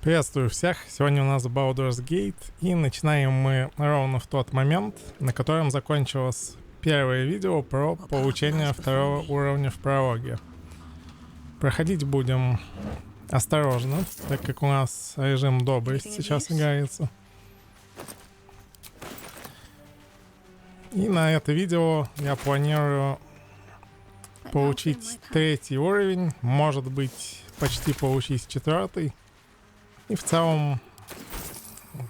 Приветствую всех! Сегодня у нас Baldur's Gate, и начинаем мы ровно в тот момент, на котором закончилось первое видео про получение второго уровня в прологе. Проходить будем осторожно, так как у нас режим добрый сейчас играется. И на это видео я планирую получить третий уровень, может быть почти получить четвертый. И в целом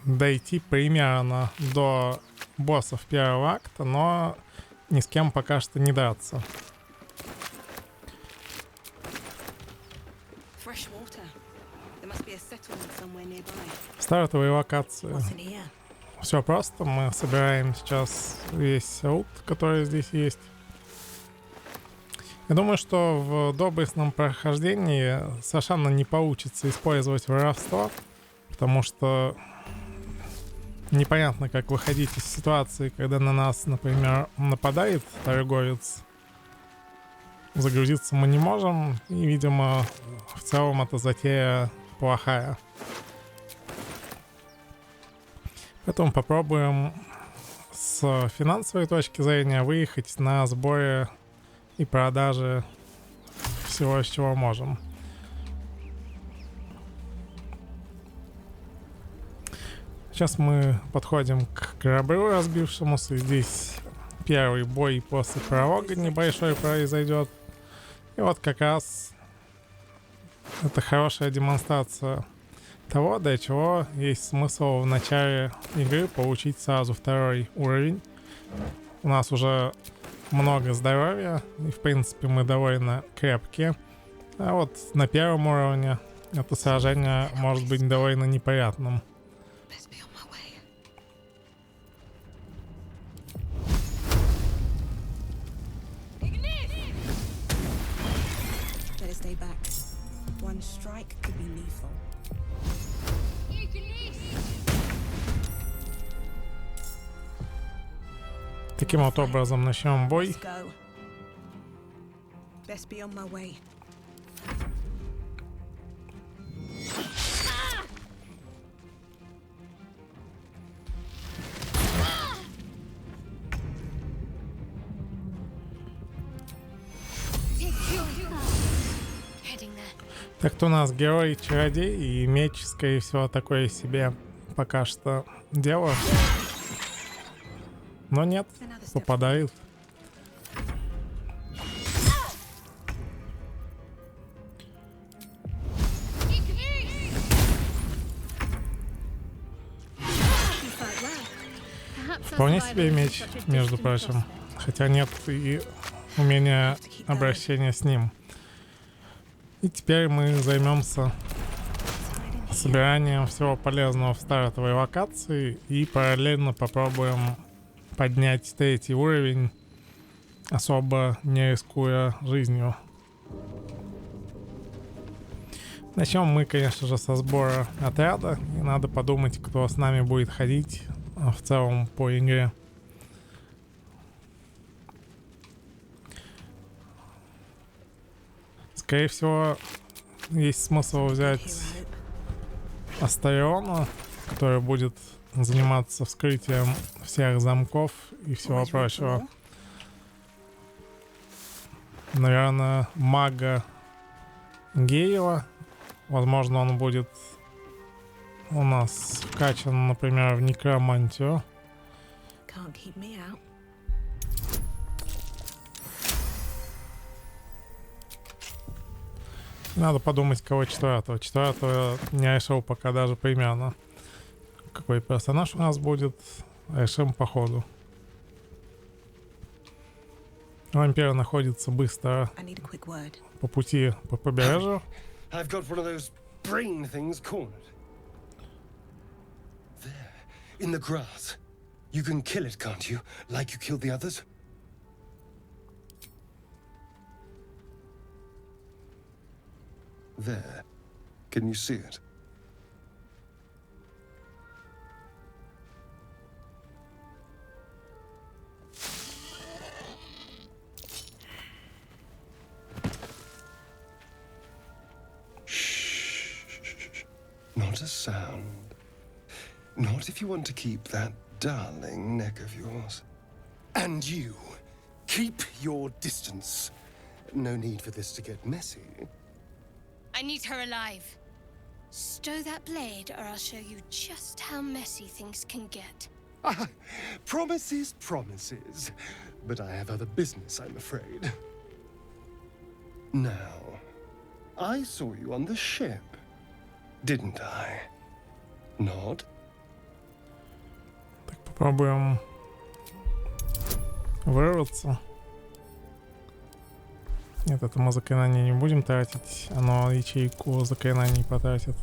дойти примерно до боссов первого акта, но ни с кем пока что не драться. Стартовые локации. Все просто, мы собираем сейчас весь лут, который здесь есть. Я думаю, что в доблестном прохождении совершенно не получится использовать воровство, потому что непонятно, как выходить из ситуации, когда на нас, например, нападает торговец. Загрузиться мы не можем, и, видимо, в целом эта затея плохая. Поэтому попробуем с финансовой точки зрения выехать на сборе и продажи всего, с чего можем. Сейчас мы подходим к кораблю разбившемуся. Здесь первый бой после пролога небольшой произойдет. И вот как раз это хорошая демонстрация того, для чего есть смысл в начале игры получить сразу второй уровень. У нас уже много здоровья, и в принципе мы довольно крепкие. А вот на первом уровне это сражение может быть довольно неприятным. Таким вот образом начнем бой. Так-то у нас герой-чародей, и меч, скорее всего, такое себе пока что дело. Но нет, попадает. Вполне себе меч, между прочим. Хотя нет и умения обращения с ним. И теперь мы займемся собиранием всего полезного в стартовой локации и параллельно попробуем поднять третий уровень, особо не рискуя жизнью. Начнем мы, конечно же, со сбора отряда. И надо подумать, кто с нами будет ходить в целом по игре. Скорее всего, есть смысл взять Астариона, который будет заниматься вскрытием всех замков и всего прочего. Наверное, мага Гейла. Возможно, он будет у нас вкачан, например, в некромантию. Надо подумать, кого четвертого. Четвертого не решил пока даже примерно. Какой персонаж у нас будет, решим по ходу. Вампир находится быстро по пути по побережью. There. Can you see it? Not a sound. Not if you want to keep that darling neck of yours. And you, keep your distance. No need for this to get messy. I need her alive. Stow that blade, or I'll show you just how messy things can get. Ah, promises, promises. But I have other business, I'm afraid. Now, I saw you on the ship, didn't I? Nod? Так, попробуем вырваться. Нет, это мы заклинание не будем тратить. Оно ячейку заклинаний потратит.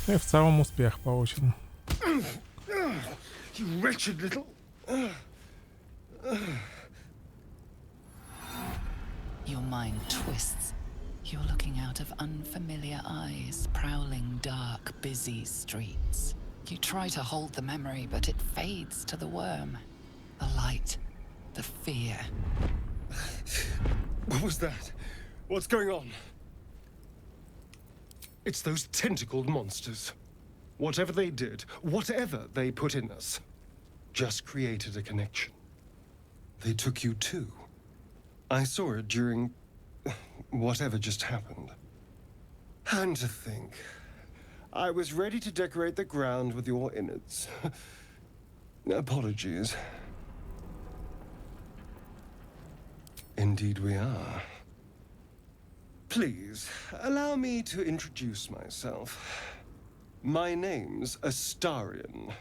И в целом успех получен. You wretched little... Your mind twists. You're looking out of unfamiliar eyes, prowling dark, busy streets. You try to hold the memory, but it fades to the worm. The light, the fear. What was that? What's going on? It's those tentacled monsters. Whatever they did, whatever they put in us, just created a connection. They took you too. I saw it during whatever just happened. And to think, I was ready to decorate the ground with your innards. Apologies. Indeed we are. Please, allow me to introduce myself. My name's Astarion.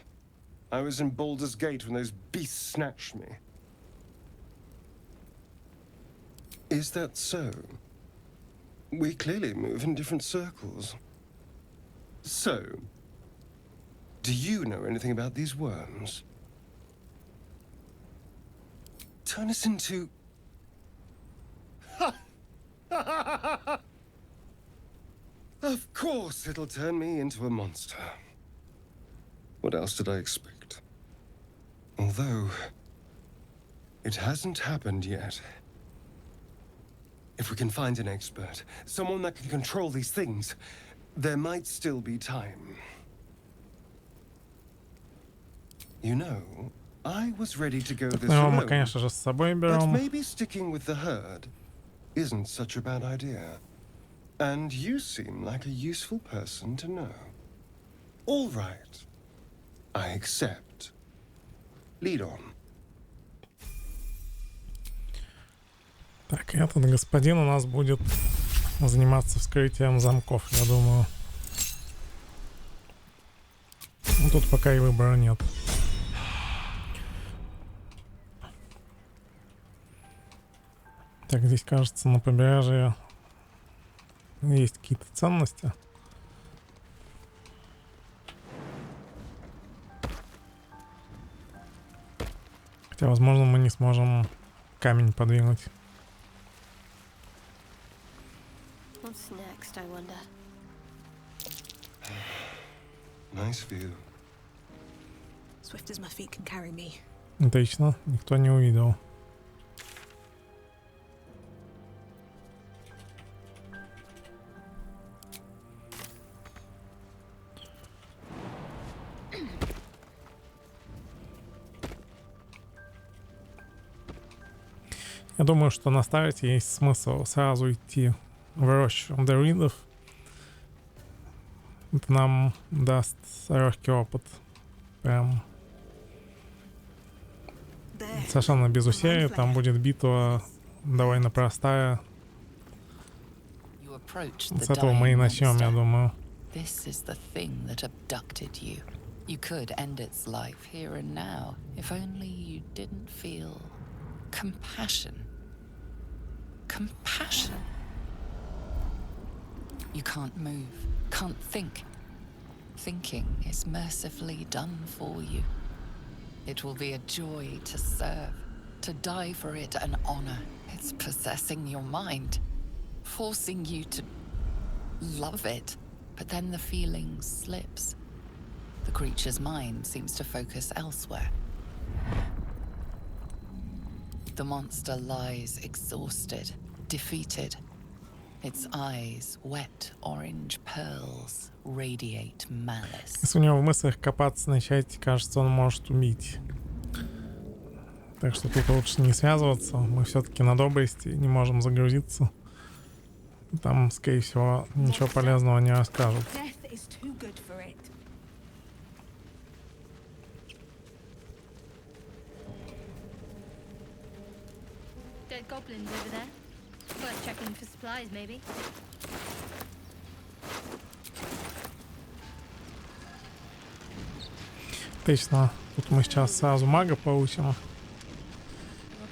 I was in Baldur's Gate when those beasts snatched me. Is that so? We clearly move in different circles. So, do you know anything about these worms? Turn us into... Of course it'll turn me into a monster. What else did I expect? Although, it hasn't happened yet. If we can find an expert, someone that can control these things, there might still be time. You know, I was ready to go this Ну, мы, alone, конечно же, с собой but берем. maybe sticking with the herd isn't such a bad idea. And you seem like a useful person to know. All right. I accept. Lead on. Так, этот господин у нас будет заниматься вскрытием замков, я думаю. Ну, тут пока и выбора нет. Так, здесь, кажется, на побережье есть какие-то ценности. Хотя, возможно, мы не сможем камень подвинуть. What's next, I wonder? Nice view. Swift as my feet can carry me. Отлично, никто не увидел. Я думаю, что на старте есть смысл сразу идти в Рощу Друидов. Это нам даст легкий опыт. Прям совершенно без усилий. Там будет битва довольно простая. С этого мы и начнем, я думаю. This is the thing that abducted you. You could end its life here and now, if only you didn't feel compassion. Compassion. You can't move, can't think. Thinking is mercifully done for you. It will be a joy to serve, to die for it an honor. It's possessing your mind, forcing you to love it. But then the feeling slips. The creature's mind seems to focus elsewhere. The monster lies exhausted, defeated. Its eyes, wet orange pearls, radiate malice. Если у него в мыслях копаться начать, кажется, он может убить. Так что тут лучше не связываться. Мы все-таки на доблести не можем загрузиться. Там, скорее всего, ничего полезного не расскажут. Death is too good for it. Dead goblins over there. Worth checking for supplies, maybe. Отлично. Тут мы сейчас сразу мага получим.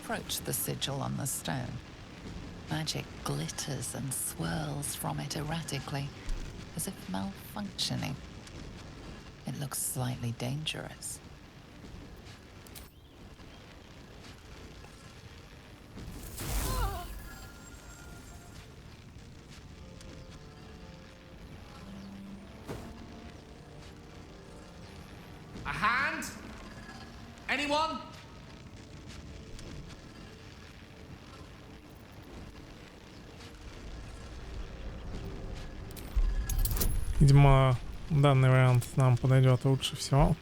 Approach the sigil on the stone. Magic glitters and swirls from it erratically, as if malfunctioning. It looks slightly dangerous. A hand? Anyone? Видимо, данный вариант нам подойдет лучше всего.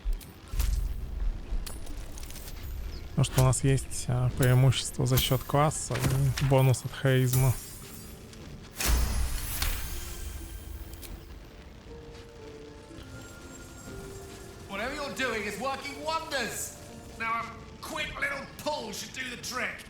Потому что у нас есть преимущество за счет класса и бонус от харизмы. Whatever you're doing is working wonders. Now a quick little pull should do the trick.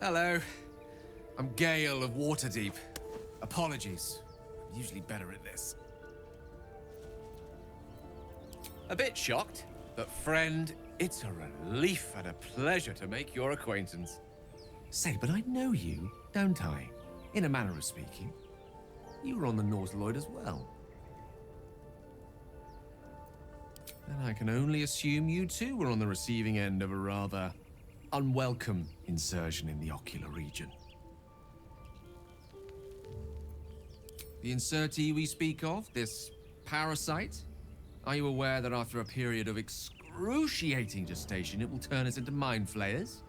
Hello. I'm Gale of Waterdeep. Apologies. I'm usually better at this. A bit shocked, but friend, it's a relief and a pleasure to make your acquaintance. Say, but I know you, don't I? In a manner of speaking. You were on the Nautiloid as well. And I can only assume you too were on the receiving end of a rather unwelcome insertion in the ocular region. The insertee we speak of, this parasite, are you aware that after a period of excruciating gestation, it will turn us into mind flayers?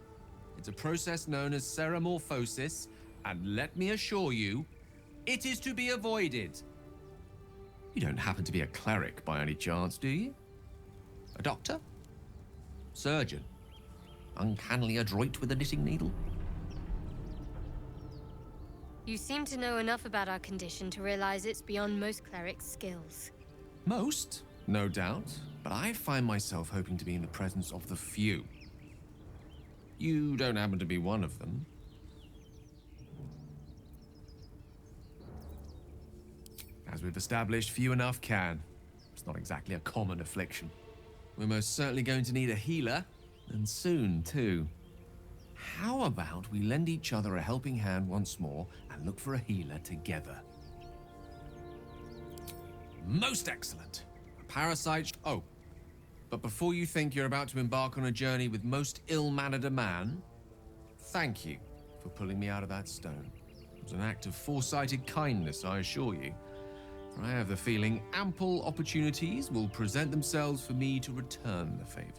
It's a process known as ceramorphosis, and let me assure you, it is to be avoided. You don't happen to be a cleric by any chance, do you? A doctor? Surgeon? Uncannily adroit with a knitting needle? You seem to know enough about our condition to realize it's beyond most clerics' skills. Most, no doubt, but I find myself hoping to be in the presence of the few. You don't happen to be one of them. As we've established, few enough can. It's not exactly a common affliction. We're most certainly going to need a healer, and soon, too. How about we lend each other a helping hand once more and look for a healer together? Most excellent. A parasite. Oh, but before you think you're about to embark on a journey with most ill-mannered a man, thank you for pulling me out of that stone. It was an act of foresighted kindness, I assure you. For I have the feeling ample opportunities will present themselves for me to return the favor.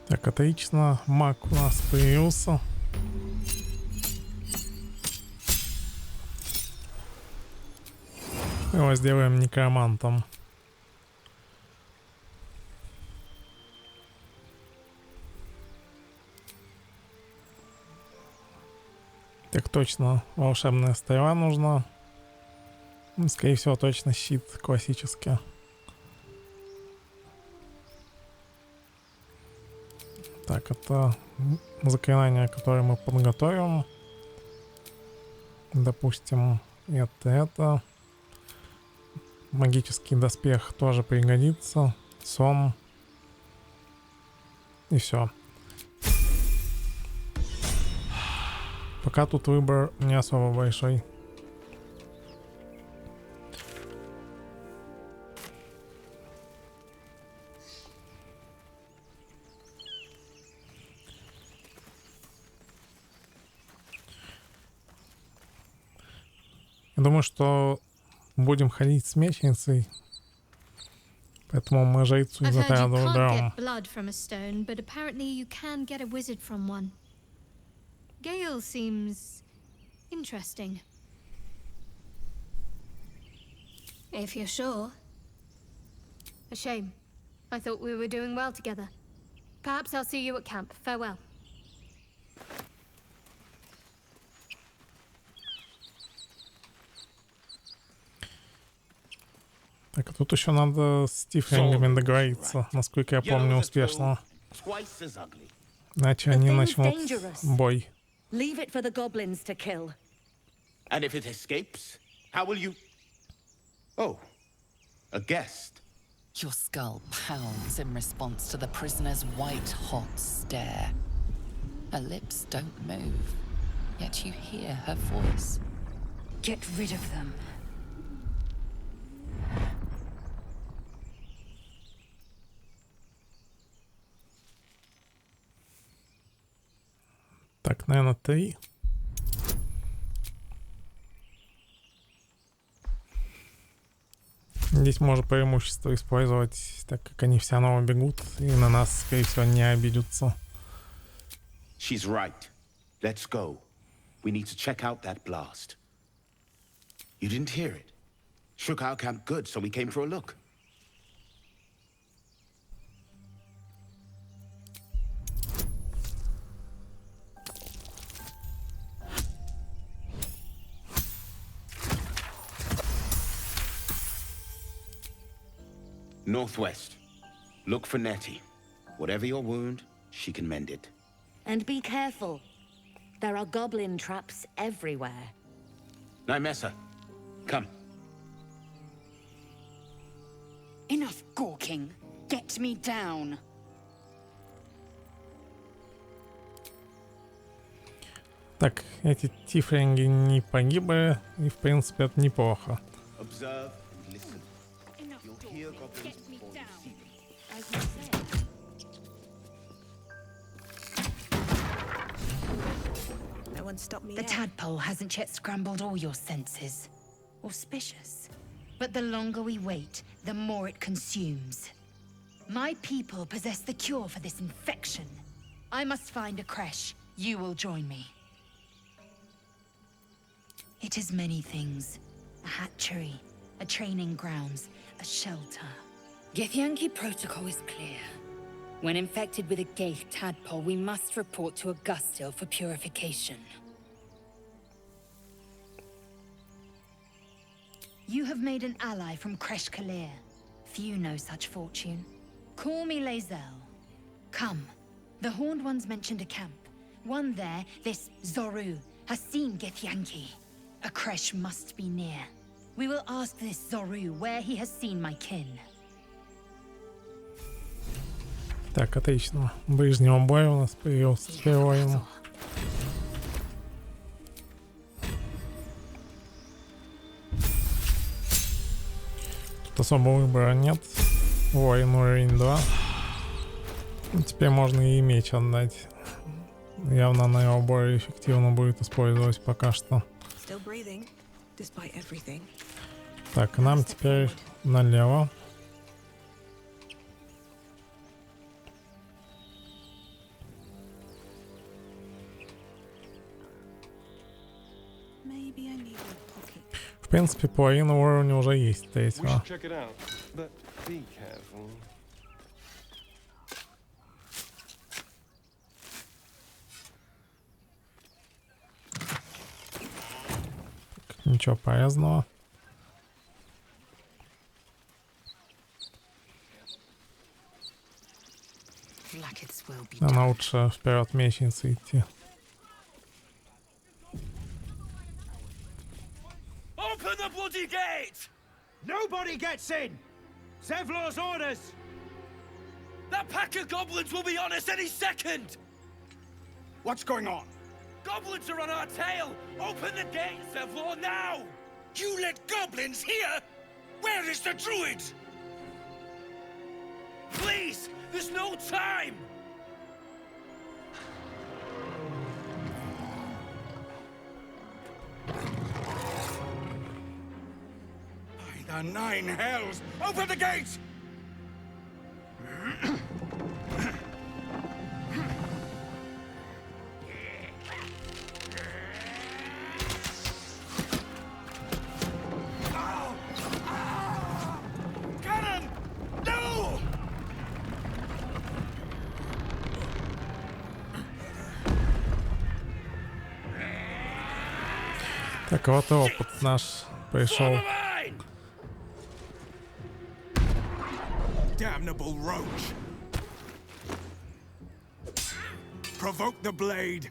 Так, отлично. Маг у нас появился. Его сделаем некромантом. Так точно, волшебная стрела нужна. Ну, скорее всего, точно щит классический. Так, это заклинание, которое мы подготовим. Допустим, это. Магический доспех тоже пригодится. Сон. И все. Пока тут выбор не особо большой. Я думаю, что будем ходить с мечницей. Поэтому мы жрицу из I've heard отряда you can't уберем. get blood from a stone, but apparently you can get a wizard from one. Gale seems interesting. If you're sure. A shame. I thought we were doing well together. Perhaps I'll see you at camp. Farewell. Так, а тут еще надо с Тифлингами договориться, насколько я помню, успешно. Иначе они начнут бой. Leave it for the goblins to kill. And if it escapes, how will you... Oh, a guest. Your skull pounds in response to the prisoner's white-hot stare. Her lips don't move, yet you hear her voice. Get rid of them. Так, наверное, 3. Здесь можно преимущество использовать, так как они все равно бегут и на нас, скорее всего, не обидятся. She's right. Let's go. We need to check out that blast. You didn't hear it. Shook our camp good, so we came for a look. Northwest. Look for Nettie. Whatever your wound, she can mend it. And be careful. There are goblin traps everywhere. Nymessa, come. Enough gawking. Get me down. Так, эти тифлинги не погибли, и в принципе это неплохо. Observe and listen. You'll hear goblins before you see them. As you said. No one stopped me The yet. tadpole hasn't yet scrambled all your senses. Auspicious. But the longer we wait, the more it consumes. My people possess the cure for this infection. I must find a creche. You will join me. It is many things. A hatchery, a training grounds, a shelter. Githyanki protocol is clear. When infected with a Gaith tadpole, we must report to Augustil for purification. You have made an ally from Kresh Kalir. Few know such fortune. Call me Laezel. Come. The Horned Ones mentioned a camp. One there, this Zoru, has seen Githyanki. A Kresh must be near. We will ask this Zoru where he has seen my kin. Так, отлично. Ближнего боя у нас появился героем. Тут особого выбора нет. Воин уровень 2. Теперь можно и меч отдать. Явно она его более эффективно будет использовать пока что. Still breathing, despite everything. Так, нам теперь налево. Maybe I need a pocket. В принципе, половина уровня уже есть We третьего. should check it out, but be careful. Ничего полезного. Blackets will be Она лучше вперед мечницы идти. Open the bloody gate! Nobody gets in! Zevlor's orders! That pack of goblins will be on us any second! What's going on? Goblins are on our tail! Open the gate, Zevlor, now! You let goblins here? Where is the druid? Please! There's no time! nine hells! Open the gates! Cannon! No! Так, вот и опыт наш пришел. Damnable roach! Provoke the blade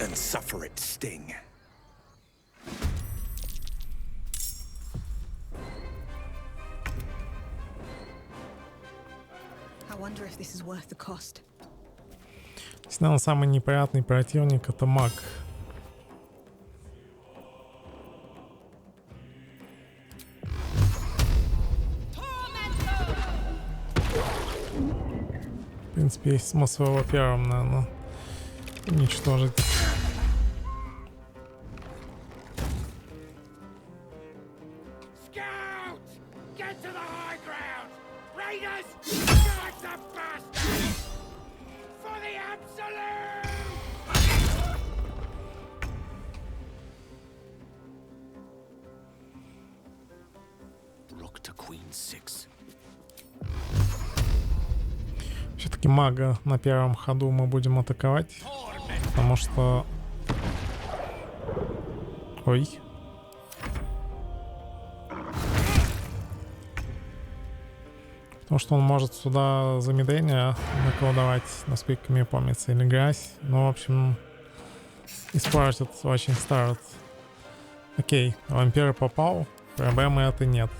and suffer its sting. I wonder if this is worth the cost. Наверное, самый неприятный противник — это маг. В принципе, есть смысл его первым, наверное, уничтожить. Все-таки мага на первом ходу мы будем атаковать, потому что... Ой. Потому что он может сюда замедление наколдовать, насколько мне помнится, или грязь. Ну, в общем, испортит очень старт. Окей, вампир попал, проблемы это нет.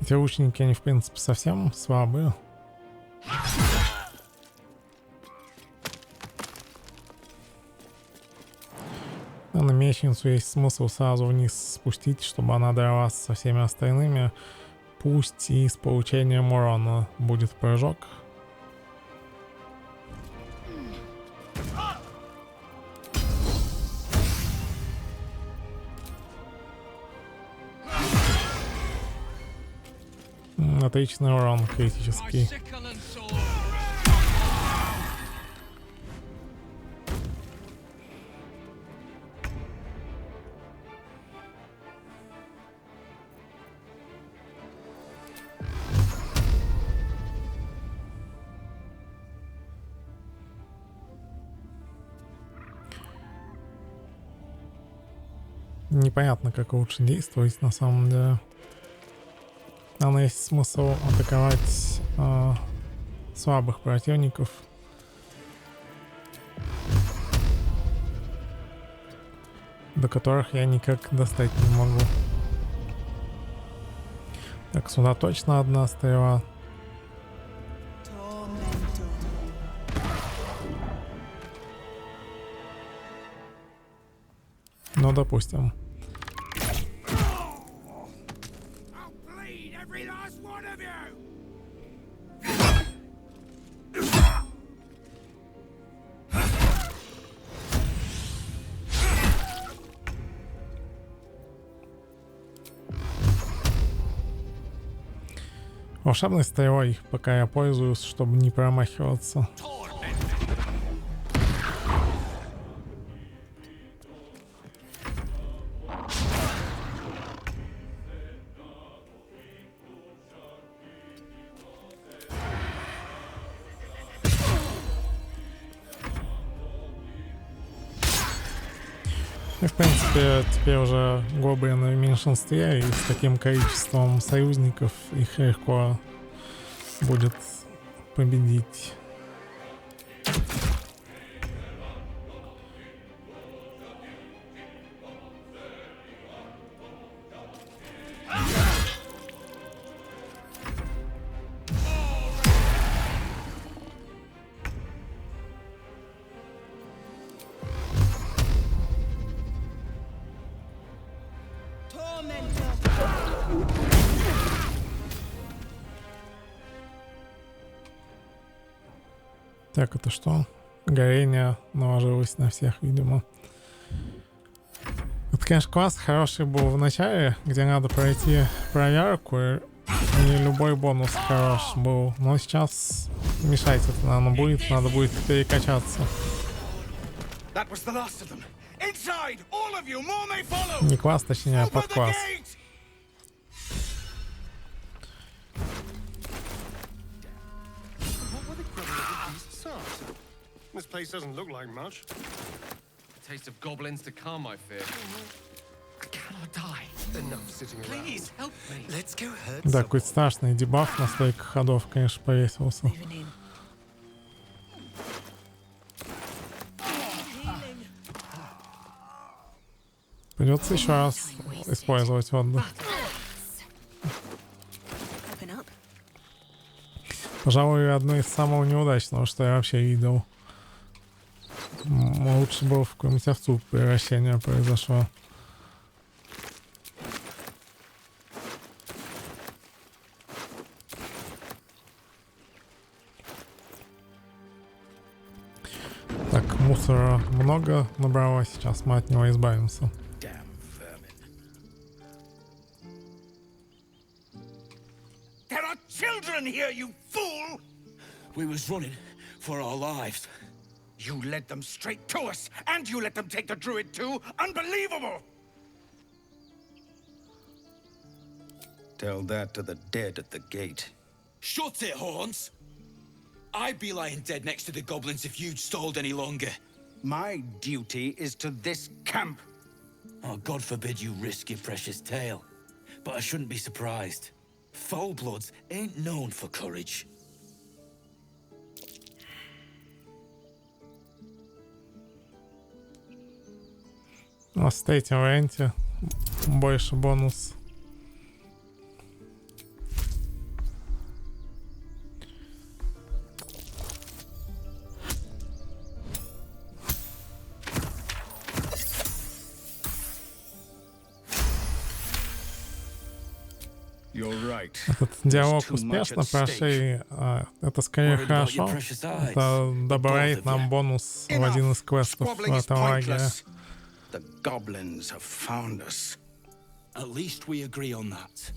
Эти лучники, они в принципе совсем слабые. На мечницу есть смысл сразу вниз спустить, чтобы она дралась со всеми остальными. Пусть и с получением урона будет прыжок. Отличный урон критический. Непонятно, как лучше действовать на самом деле. Наверное, есть смысл атаковать слабых противников. До которых я никак достать не могу. Так, сюда точно одна стрела. Ну, допустим. Волшебной стрелой пока я пользуюсь, чтобы не промахиваться. И, в принципе, теперь уже гоблины в меньшинстве, и с таким количеством союзников их легко будет победить. Так, это что? Горение наложилось на всех, видимо. Это, конечно, класс хороший был в начале, где надо пройти проверку, и любой бонус хорош был. Но сейчас мешать это, наверное, будет. Надо будет перекачаться. Не класс, точнее, а подкласс. This place doesn't look like much. A taste of goblins to come, I fear. I cannot die. Enough sitting around. Please help me. Let's go hurt. Да, какой-то страшный дебаф на стойке ходов, конечно, повесился. Придется еще раз использовать отдых. Пожалуй, одно из самого неудачного, что я вообще видел. Лучше было в какую-нибудь овцу превращение произошло. Так, мусора много набралось, сейчас мы от него избавимся. There are children here, you fool! We was running for our lives. You led them straight to us, and you let them take the druid too? Unbelievable! Tell that to the dead at the gate. Shut it, Horns! I'd be lying dead next to the goblins if you'd stalled any longer. My duty is to this camp. Oh, God forbid you risk your precious tail. But I shouldn't be surprised. Foul-bloods ain't known for courage. А в третьем варианте больше бонус. Этот диалог успешно прошли, это скорее хорошо. Это добавляет нам бонус в один из квестов в этом лагере. The goblins have found us. At least we agree on that.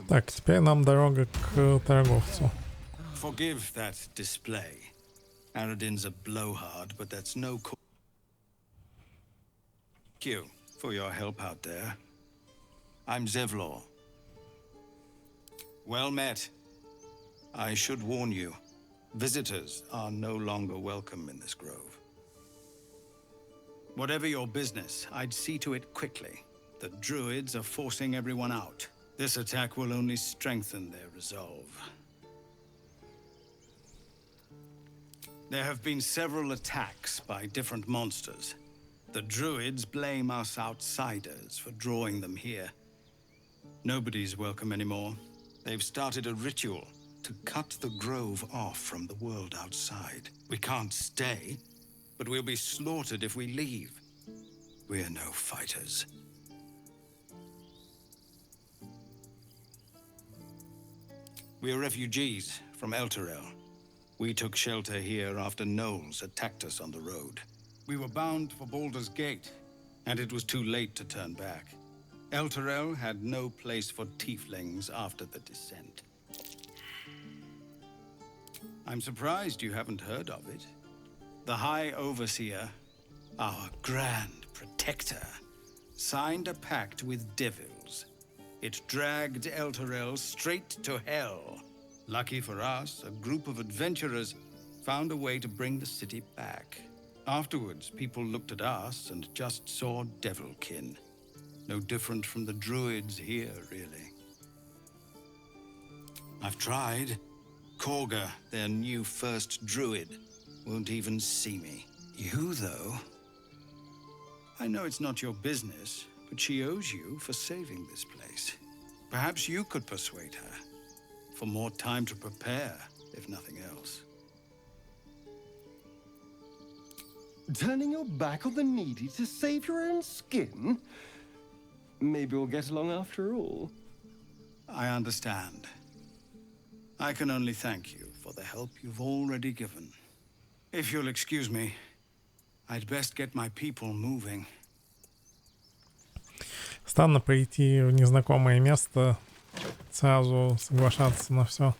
Так, теперь нам дорога к торговцу. Forgive that display. Aradin's a blowhard, but that's no cause. Thank you for your help out there. I'm Zevlor. Well met. I should warn you. Visitors are no longer welcome in this grove. Whatever your business, I'd see to it quickly. The Druids are forcing everyone out. This attack will only strengthen their resolve. There have been several attacks by different monsters. The Druids blame us outsiders for drawing them here. Nobody's welcome anymore. They've started a ritual to cut the grove off from the world outside. We can't stay, but we'll be slaughtered if we leave. We're no fighters. We're refugees from Elturel. We took shelter here after gnolls attacked us on the road. We were bound for Baldur's Gate, and it was too late to turn back. Elturel had no place for Tiflings after the descent. I'm surprised you haven't heard of it. The High Overseer, our Grand Protector, signed a pact with devils. It dragged Elturel straight to hell. Lucky for us, a group of adventurers found a way to bring the city back. Afterwards, people looked at us and just saw devilkin. No different from the Druids here, really. I've tried. Korga, their new first Druid, won't even see me. You, though... I know it's not your business, but she owes you for saving this place. Perhaps you could persuade her. For more time to prepare, if nothing else. Turning your back on the needy to save your own skin? Maybe we'll get along after all. I understand. I can only thank you for the help you've already given. If you'll excuse me, I'd best get my people moving. Странно прийти в незнакомое место, сразу соглашаться на все.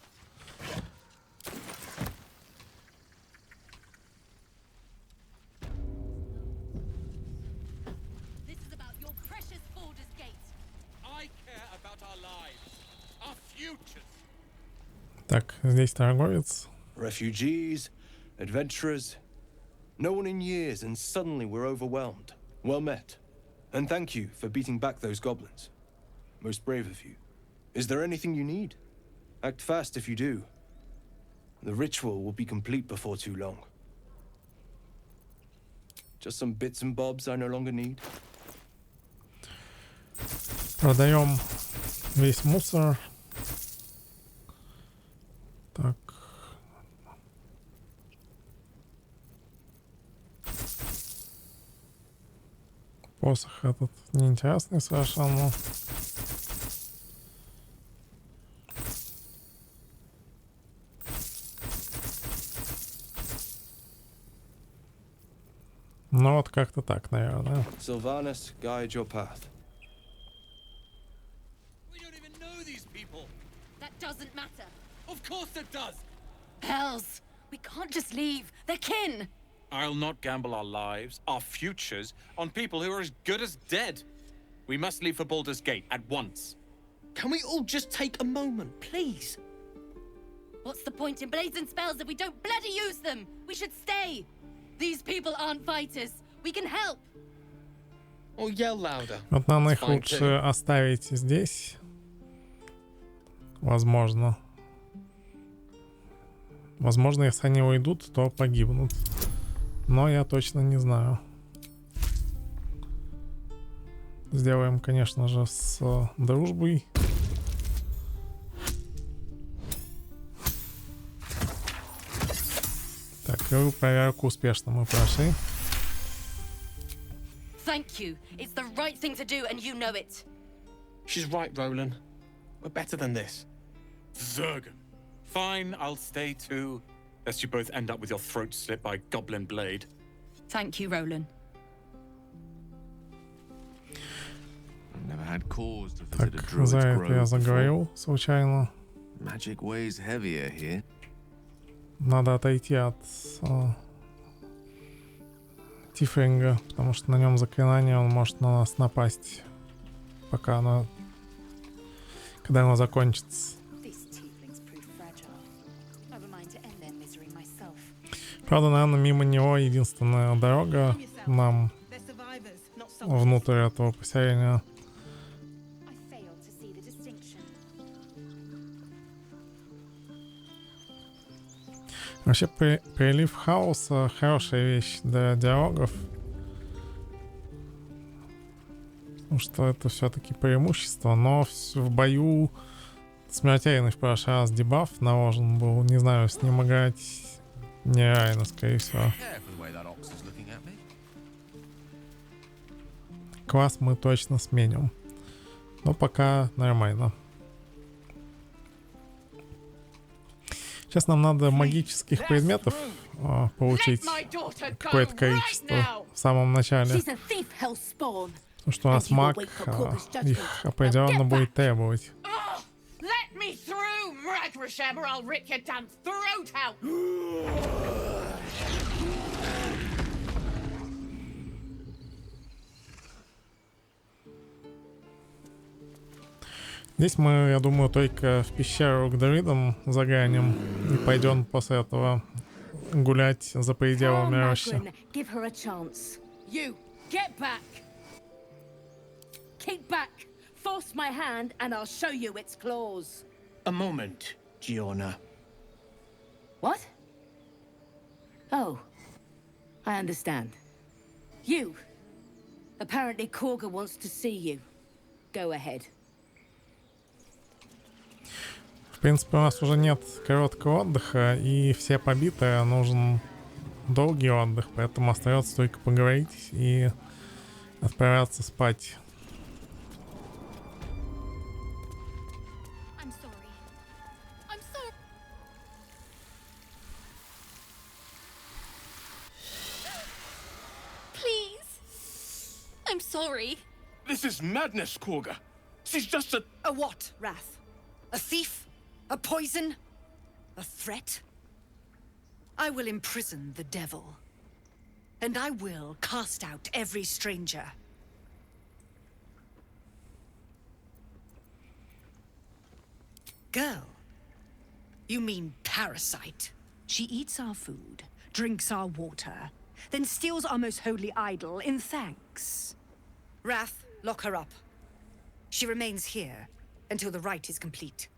Так, здесь торговец. Refugees, adventurers. No one in years, and suddenly we're overwhelmed. Well met. And thank you for beating back those goblins. Most brave of you. Is there anything you need? Act fast if you do. The ritual will be complete before too long. Just some bits and bobs I no longer need. Продаем весь мусор. Так. Посох этот неинтересный совершенно. Ну вот как-то так, наверное. Sylvanas, guide your path. We don't even know these people. That doesn't matter. Of course it does. Hells, we can't just leave. They're kin. I'll not gamble our lives, our futures, on people who are as good as dead. We must leave for Baldur's Gate at once. Can we all just take a moment, please? What's the point in blazing spells if we don't bloody use them? We should stay. These people aren't fighters. We can help. Or yell louder. Вот, наверное, их лучше оставить здесь. Возможно. Возможно, если они уйдут, то погибнут. Но я точно не знаю. Сделаем, конечно же, с дружбой. Так, проверку успешно мы прошли. Thank you. It's the right thing to do, and you know it. She's right, Roland. We're better than this. Zergan. Fine, I'll stay too. Lest you both end up with your throat slit by goblin blade. Thank you, Roland. I've never had cause to Так, visit a druid's за это grove я before. заговорил случайно. Magic weighs heavier here. Надо отойти от Тифлинга, потому что на нем заклинание, он может на нас напасть, пока оно, когда оно закончится. Правда, наверное, мимо него единственная дорога нам внутрь этого поселения. Вообще, прилив хаоса хорошая вещь для диалогов. Потому что это все-таки преимущество, но в бою смертельный в прошлый раз дебаф наложен был. Не знаю, с ним играть нереально, скорее всего. Класс мы точно сменим. Но пока нормально. Сейчас нам надо магических предметов получить какое-то количество в самом начале. Потому что у нас маг их определенно будет требовать. Здесь мы, я думаю, только в пещеру к Друидам заглянем и пойдем после этого гулять за пределами Рощи. A moment, Giona. What? Oh, I understand. You. Apparently Korga wants to see you. Go ahead. В принципе, у нас уже нет короткого отдыха, и все побитые, нужен долгий отдых, поэтому остается только поговорить и отправляться спать. I'm sorry. This is madness, Korga. She's just a... A what, Wrath? A thief? A poison? A threat? I will imprison the devil. And I will cast out every stranger. Girl? You mean parasite? She eats our food, drinks our water, then steals our most holy idol in thanks. Wrath, lock her up. She remains here until the rite is complete.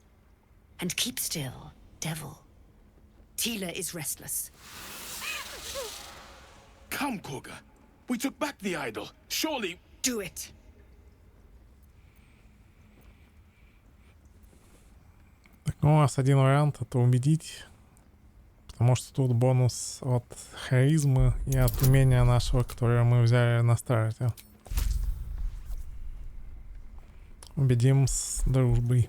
And keep still, devil. Tila is restless. Come, Korga. We took back the idol. Surely... Do it. Так, ну, у нас один вариант — это убедить. Потому что тут бонус от харизмы и от умения нашего, которое мы взяли на старте. Убедим с дружбой.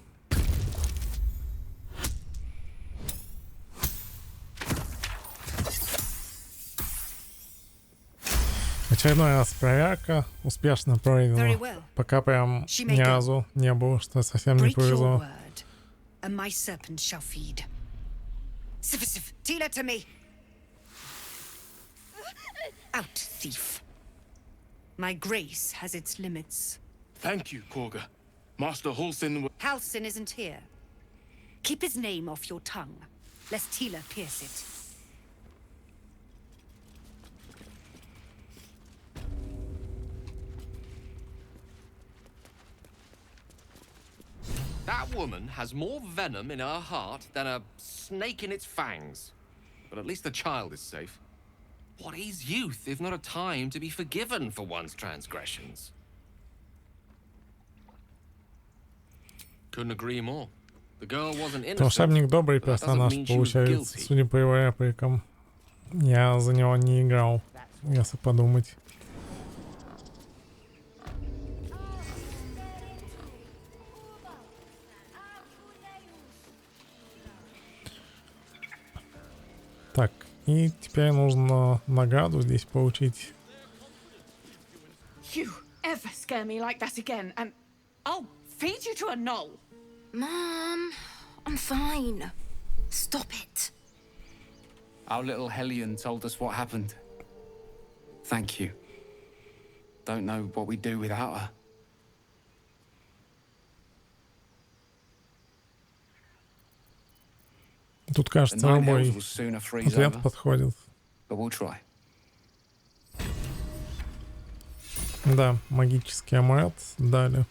Очередной раз проверка. Успешно пройдена. Пока прям ни разу не было, что совсем не повезло. And my serpent shall feed. Sif, Tila to me. Out, thief. My grace has its limits. Thank you, Korga. Master Halsin... Halsin isn't here. Keep his name off your tongue, lest Tila pierce it. That woman has more venom in her heart than a snake in its fangs. But at least the child is safe. What is youth if not a time to be forgiven for one's transgressions? Couldn't agree more. The girl wasn't innocent. Волшебник добрый персонаж получается, судя по его репликам. Я за него не играл, если подумать. Так, и теперь нужно награду здесь получить. You ever scare me like that again, and I'll feed you to a knoll. Mom, I'm fine. Stop it. Our little Hellion told us what happened. Thank you. Don't know what we'd do without her. Тут, кажется, любой ответ подходит. Да, магический амулет дали.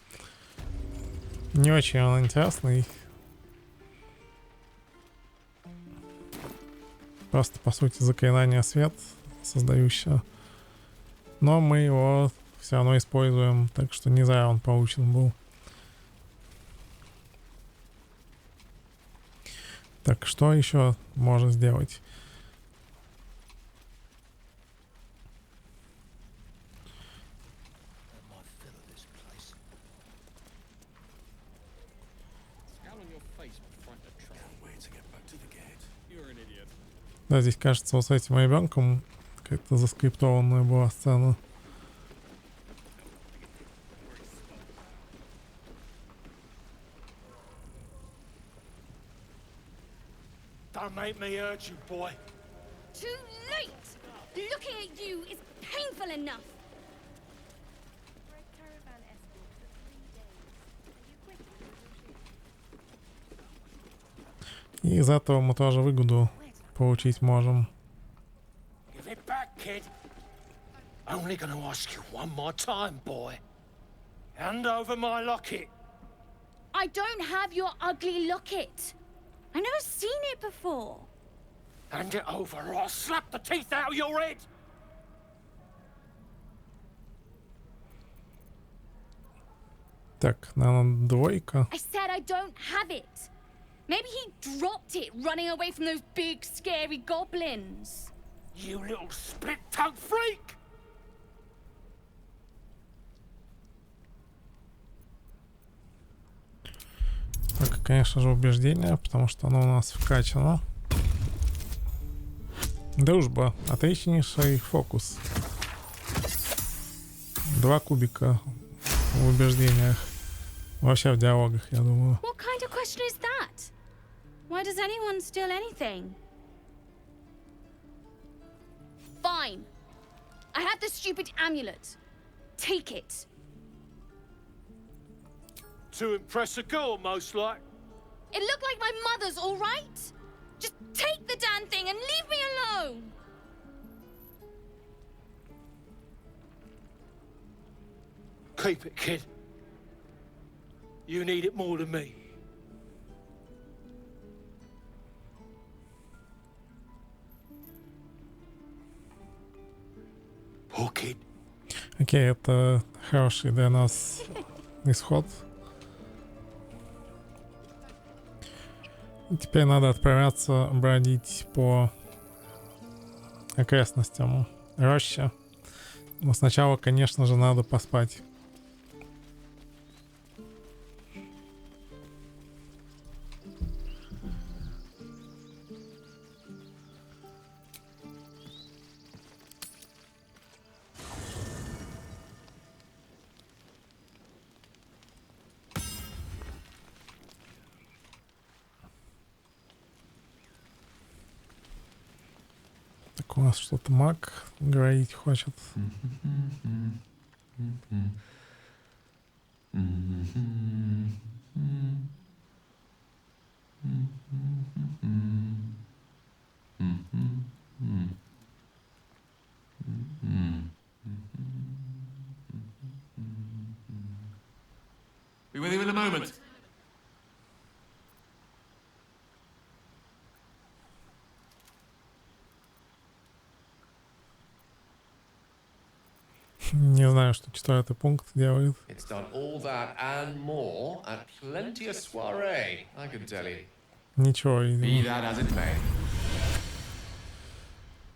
Не очень он интересный. Просто, по сути, заклинание свет создающее. Но мы его все равно используем, так что не зря он получен был. Так, что еще можно сделать? Да, здесь, кажется, вот с этим ребенком как-то заскриптованная была сцена. Don't make me hurt you, boy. Too late! Looking at you is painful enough. И из этого мы тоже выгоду получить можем. Give it back, kid. Only gonna ask you one more time, boy. Hand over my locket. I don't have your ugly locket. I've never seen it before. Hand it over or I'll slap the teeth out of your head. Так, наверное, двойка. I said I don't have it. Maybe he dropped it running away from those big, scary goblins. You little split-tongued freak! Так, конечно же, убеждение, потому что оно у нас вкачано. Дружба. Отличнейший фокус. 2 кубика в убеждениях. Вообще в диалогах, я думаю. What kind of question is that? Why does anyone steal anything? Fine. I have the stupid amulet. Take it. To impress a girl, most like. It looked like my mother's, all right? Just take the damn thing and leave me alone. Keep it, kid. You need it more than me. Poor kid. Окей, это хороший для нас исход. Теперь надо отправляться бродить по окрестностям Рощи. Но сначала, конечно же, надо поспать. Так, у нас что-то маг говорить хочет. Be with you in a moment. Не знаю, что 4-й пункт делает. It's done all that and more at plenty of soiree, I can tell you. Ничего, Be видимо. that as it may.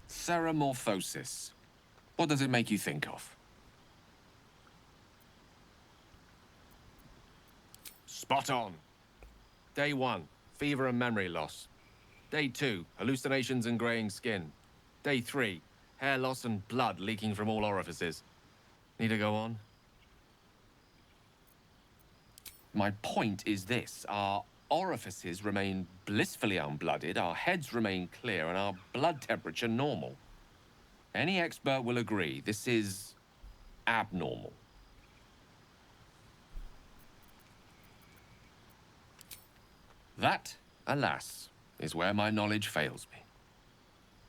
Ceramorphosis. What does it make you think of? Spot on. Day 1, fever and memory loss. Day 2, hallucinations and graying skin. Day 3, hair loss and blood leaking from all orifices. Need to go on? My point is this. Our orifices remain blissfully unblooded, our heads remain clear, and our blood temperature normal. Any expert will agree this is abnormal. That, alas, is where my knowledge fails me.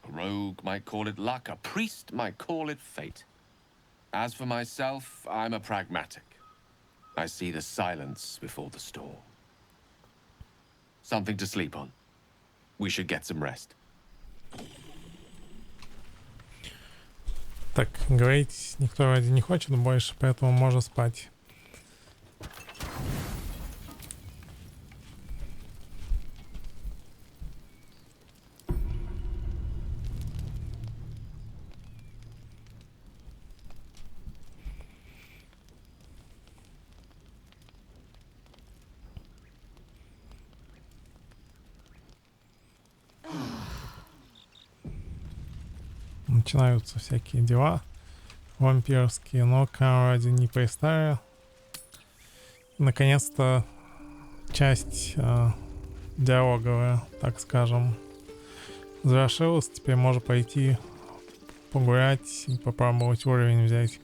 A rogue might call it luck, a priest might call it fate. As for myself, I'm a pragmatic. I see the silence before the storm. Something to sleep on. We should get some rest. Так, говорить никто вроде не хочет больше, поэтому можно спать. Начинаются всякие дела вампирские, но вроде не пристали. Наконец-то часть диалоговая, так скажем, завершилась. Теперь можно пойти погулять и попробовать уровень взять.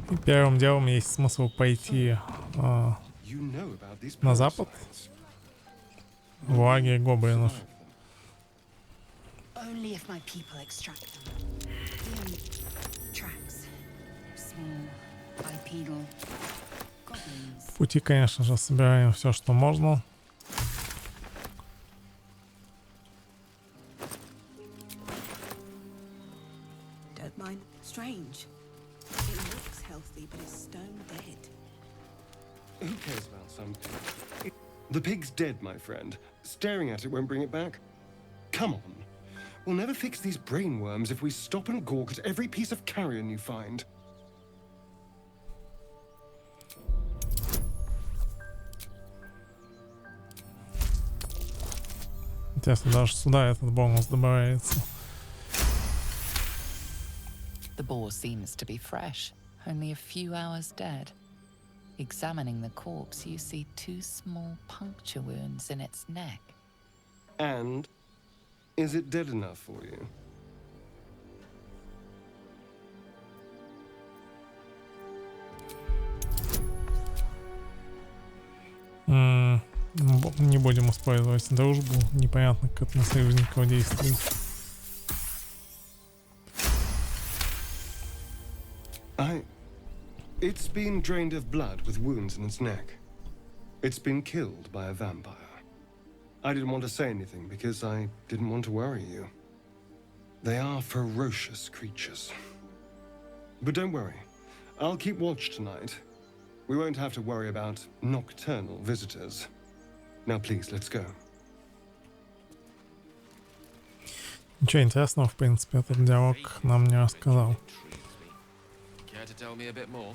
И первым делом есть смысл пойти на запад, в лагерь гоблинов. Only if my people extract them. Tracks. Small, bipedal, goblins. В пути, конечно же, собираем все, что можно. Dead mine? Strange. It looks healthy, but it's stone dead. Who cares about something? The pig's dead, my friend. Staring at it won't bring it back. Come on. We'll never fix these brain worms if we stop and gawk at every piece of carrion you find. Интересно, даже сюда этот бонус добавляется. The boar seems to be fresh, only a few hours dead. Examining the corpse, you see 2 small puncture wounds in its neck. And is it dead enough for you? Не будем использовать дружбу. Непонятно, как это на союзников действует. It's been drained of blood with wounds in its neck. It's been killed by a vampire. I didn't want to say anything because I didn't want to worry you. They are ferocious creatures. But don't worry. I'll keep watch tonight. We won't have to worry about nocturnal visitors. Now please, let's go. Ничего интересного, в принципе, этот диалог нам не рассказал. Care to tell me a bit more?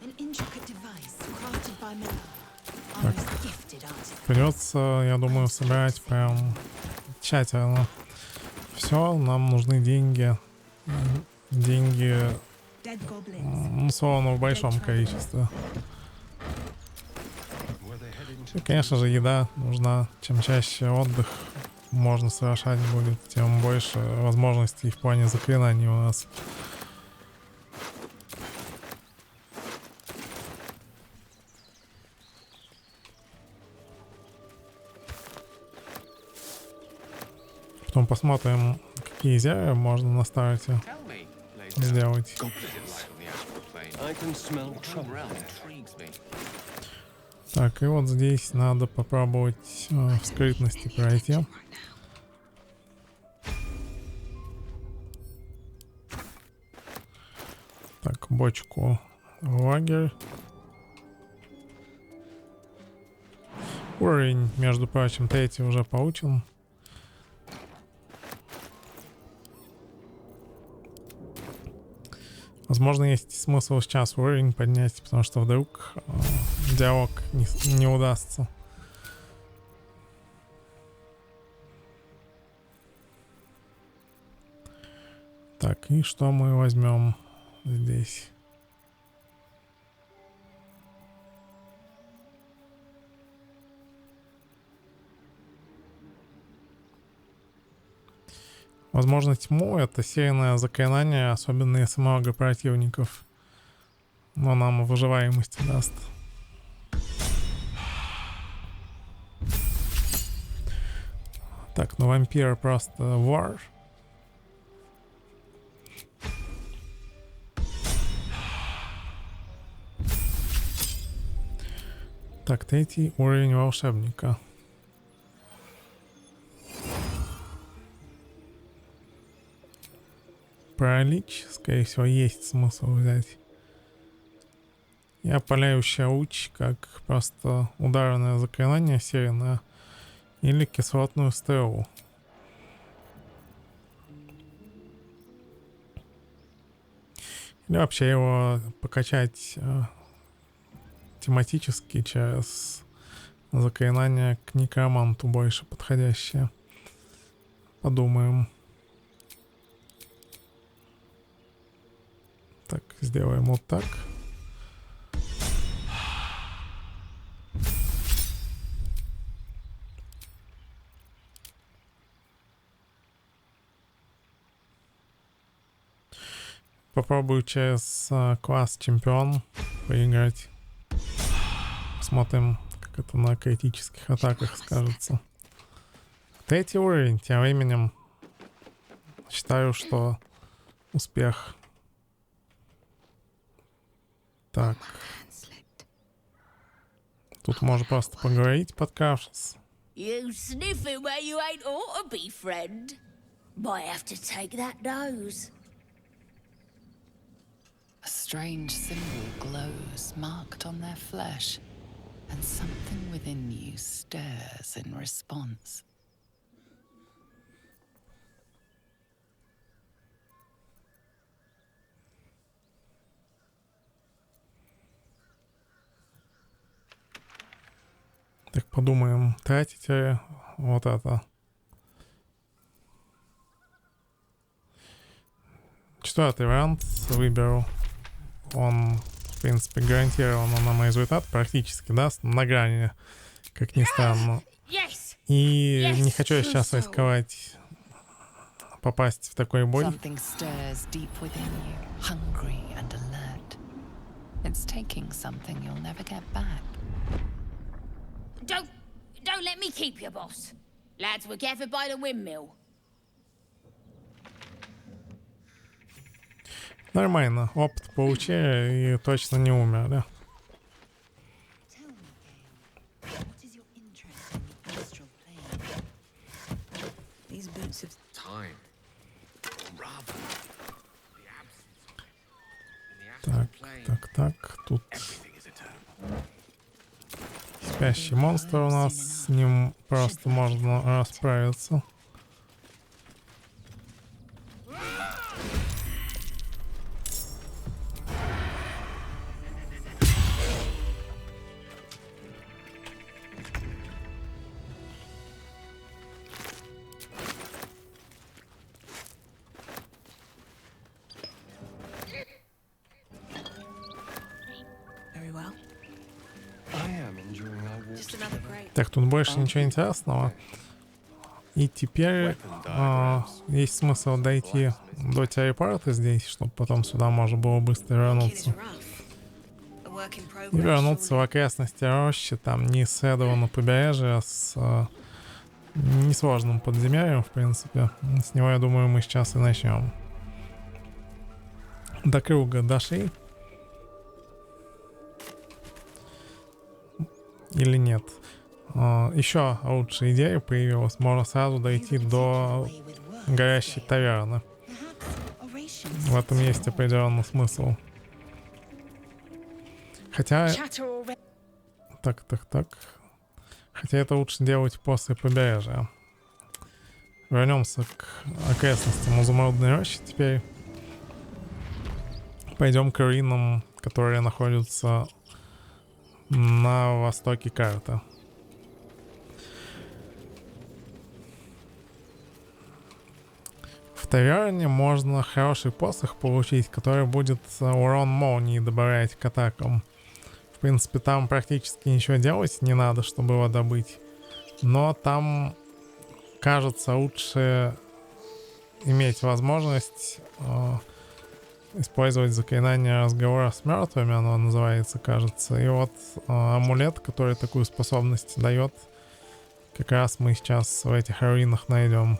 An intricate device crafted by men. Our most gifted artists. Придется, я думаю, собирать прям тщательно. Все, нам нужны деньги. Деньги, ну, словно в большом количестве. И, конечно же, еда нужна. Чем чаще отдых можно совершать будет, тем больше возможностей в плане заклинаний у нас. Потом посмотрим, какие зелья можно на старте сделать. Так, и вот здесь надо попробовать в скрытности пройти. Так, бочку в лагерь. Уровень, между прочим, третий уже получен. Возможно, есть смысл сейчас уровень поднять, потому что вдруг диалог не удастся. Так, и что мы возьмем здесь? Возможно, тьму — это сильное заклинание, особенно если много противников. Но нам выживаемости даст. Так, ну вампир просто war. Так, третий уровень волшебника. Паралич, скорее всего, есть смысл взять. И опаляющая луч, как просто ударное заклинание сильное, или кислотную стрелу. Или вообще его покачать тематически через заклинание к некроманту больше подходящее. Подумаем. Так, сделаем вот так. Попробую через класс чемпион поиграть. Посмотрим, как это на критических атаках скажется. Третий уровень. Тем временем считаю, что успех. Так. Тут можно просто поговорить, подкравшись. You sniffing where you ain't ought to be, friend. Might have to take that nose. A strange symbol glows, marked on their flesh, and something within you stirs in response. Так, подумаем, тратите вот это. Четвертый вариант выберу. Он, в принципе, гарантированно нам результат практически даст на грани, как ни странно. И не хочу я сейчас рисковать попасть в такой бой. Don't let me keep you, boss. Lads were gathered by the windmill. Нормально, опыт получили и точно не умерли. Так, тут спящий монстр у нас, с ним просто можно расправиться. Так, тут больше ничего интересного. И теперь есть смысл дойти до телепорта здесь, чтобы потом сюда можно было быстро вернуться. И вернуться в окрестности Рощи, там не исследовано побережье с несложным подземельем, в принципе. С него, я думаю, мы сейчас и начнем. До круга дошли. Или нет? Еще лучшая идея появилась. Можно сразу дойти до горящей таверны. В этом есть определенный смысл. Хотя... Так. Хотя это лучше делать после побережья. Вернемся к окрестностям изумрудной рощи теперь. Пойдем к руинам, которые находятся на востоке карты. В таверне можно хороший посох получить, который будет урон молнии добавлять к атакам. В принципе, там практически ничего делать не надо, чтобы его добыть. Но там, кажется, лучше иметь возможность использовать заклинание разговора с мертвыми, оно называется, кажется. И вот амулет, который такую способность дает, как раз мы сейчас в этих руинах найдем.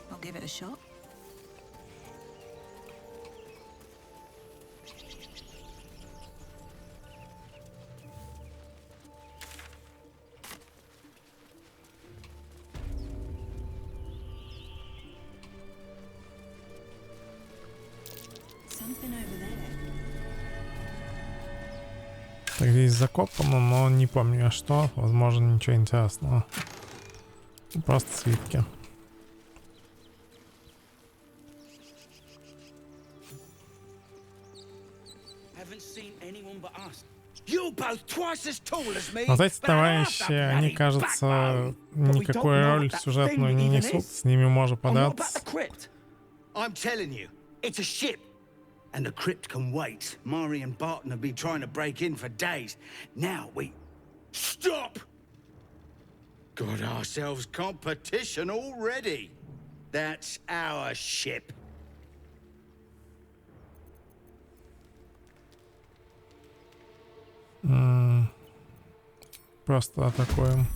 Так, здесь закопано, но не помню я что. Возможно, ничего интересного. Просто свитки. Вот эти товарищи, они, кажется, никакую роль сюжетную не несут. С ними можно подраться. And the crypt can wait. Mari and Barton have been trying to break in for days. Now we... Stop! Got ourselves competition already. That's our ship. Просто атакуем.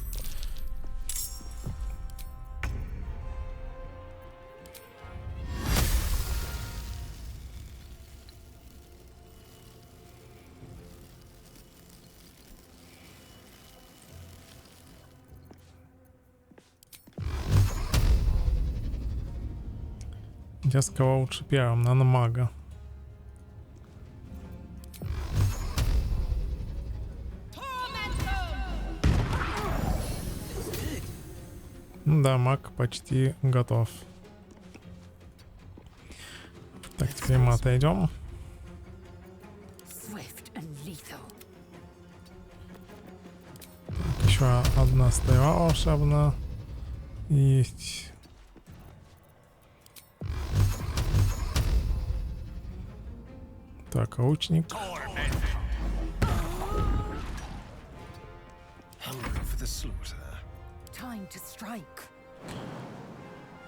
Я с кого лучше первым? На мага. Да, маг почти готов. Так, теперь мы отойдем. Так, еще одна стрела волшебная есть. Так, лучник.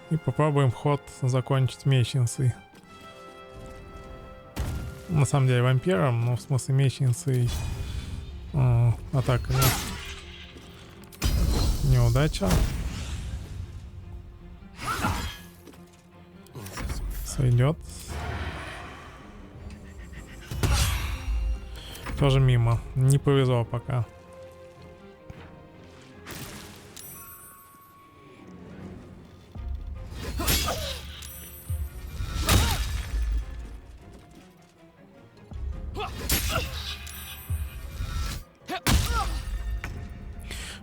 И попробуем ход закончить мечницей. На самом деле вампиром, но в смысле мечницей атака неудача. Сойдет. Тоже мимо. Не повезло пока.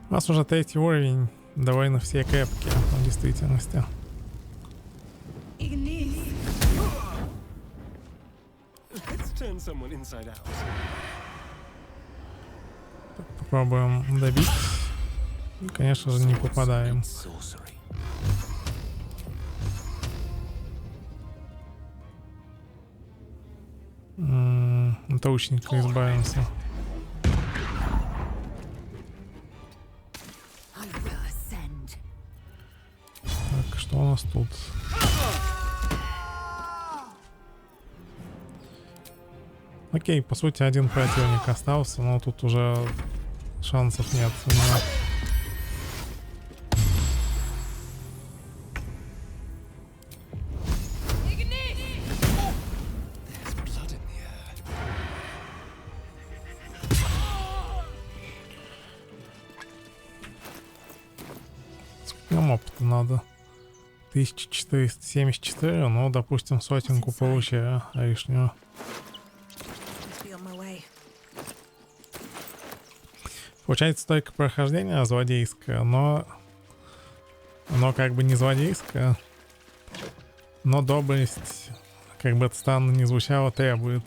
У нас уже третий уровень, довольно все крепкие в действительности. Так, попробуем добить. И, конечно же, не попадаем. От лучника избавимся. Так, что у нас тут? Окей, по сути, один противник остался, но тут уже шансов нет у него. Сколько нам опыта надо? 1474, ну, допустим, сотенку получаю лишнего. Получается только прохождение злодейское, но оно как бы не злодейское, но доблесть, как бы это странно не звучало, требует.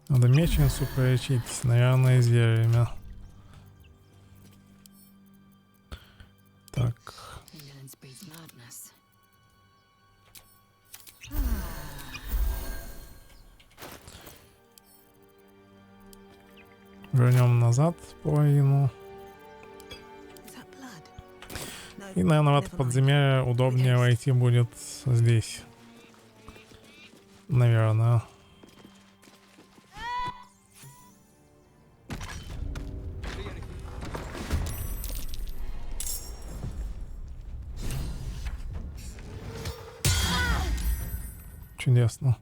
Надо мечницу пролечить, наверное, зельями. Так. Вернем назад половину. И, наверное, в это подземелье удобнее войти будет здесь. Наверное. Чудесно.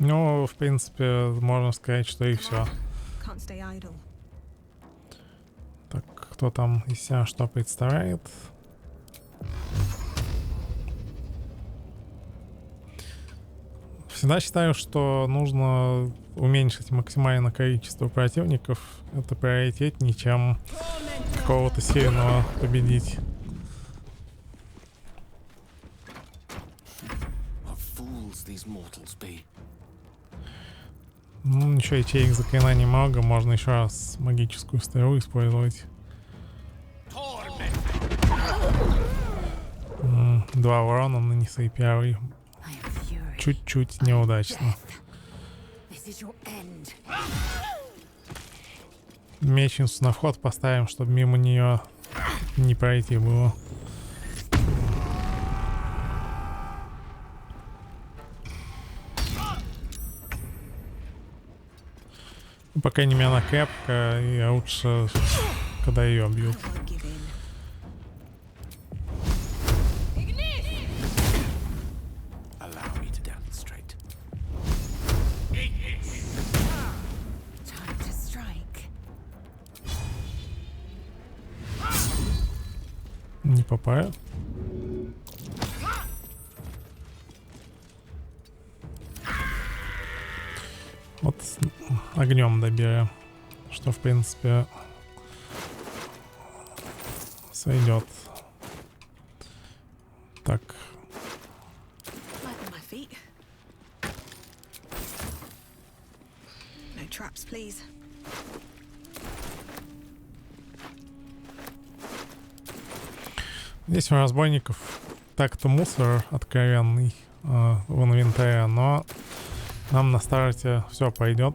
Ну, в принципе, можно сказать, что и все. Так, кто там из себя что представляет? Всегда считаю, что нужно уменьшить максимально количество противников. Это приоритетнее, чем какого-то сильного победить. Ну, ничего, ячеек заклинаний много. Можно еще раз магическую стрелу использовать. 2 урона нанесли первый. Чуть-чуть неудачно. Мечницу на вход поставим, чтобы мимо нее не пройти было. По крайней мере, она крепкая, и лучше, когда ее бьют. Не попаю. Вот огнем доберем. что в принципе сойдет. Так. Light on my feet. No traps, please. Здесь у разбойников так-то мусор откровенный в инвентаре, но нам на старте все пойдет.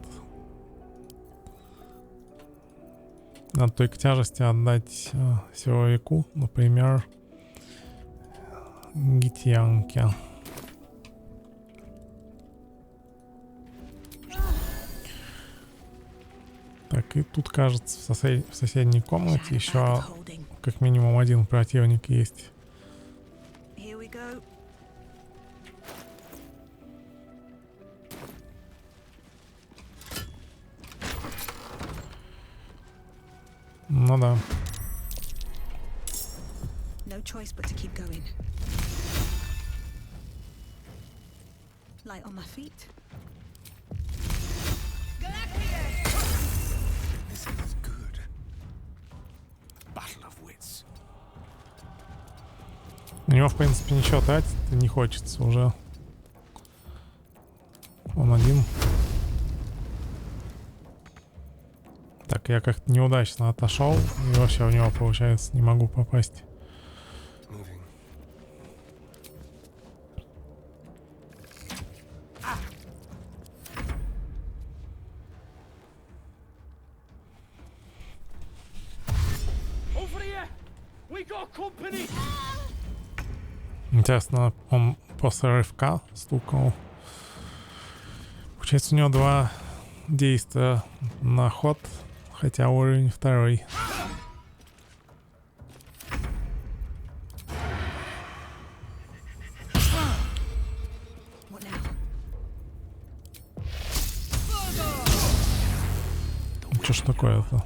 Надо только тяжести отдать силовику, например, гитянке. Так, и тут, кажется, в соседней комнате еще как минимум один противник есть. Ну да. No choice but to keep going. Light on my feet. This is good. Battle of wits. У него, в принципе, ничего тратить не хочется уже. Он один. Так, я как-то неудачно отошел, и вообще в него, получается, не могу попасть. Интересно, он после рывка стукал. Получается, у него два действия на ход, хотя уровень второй. Что ж такое-то?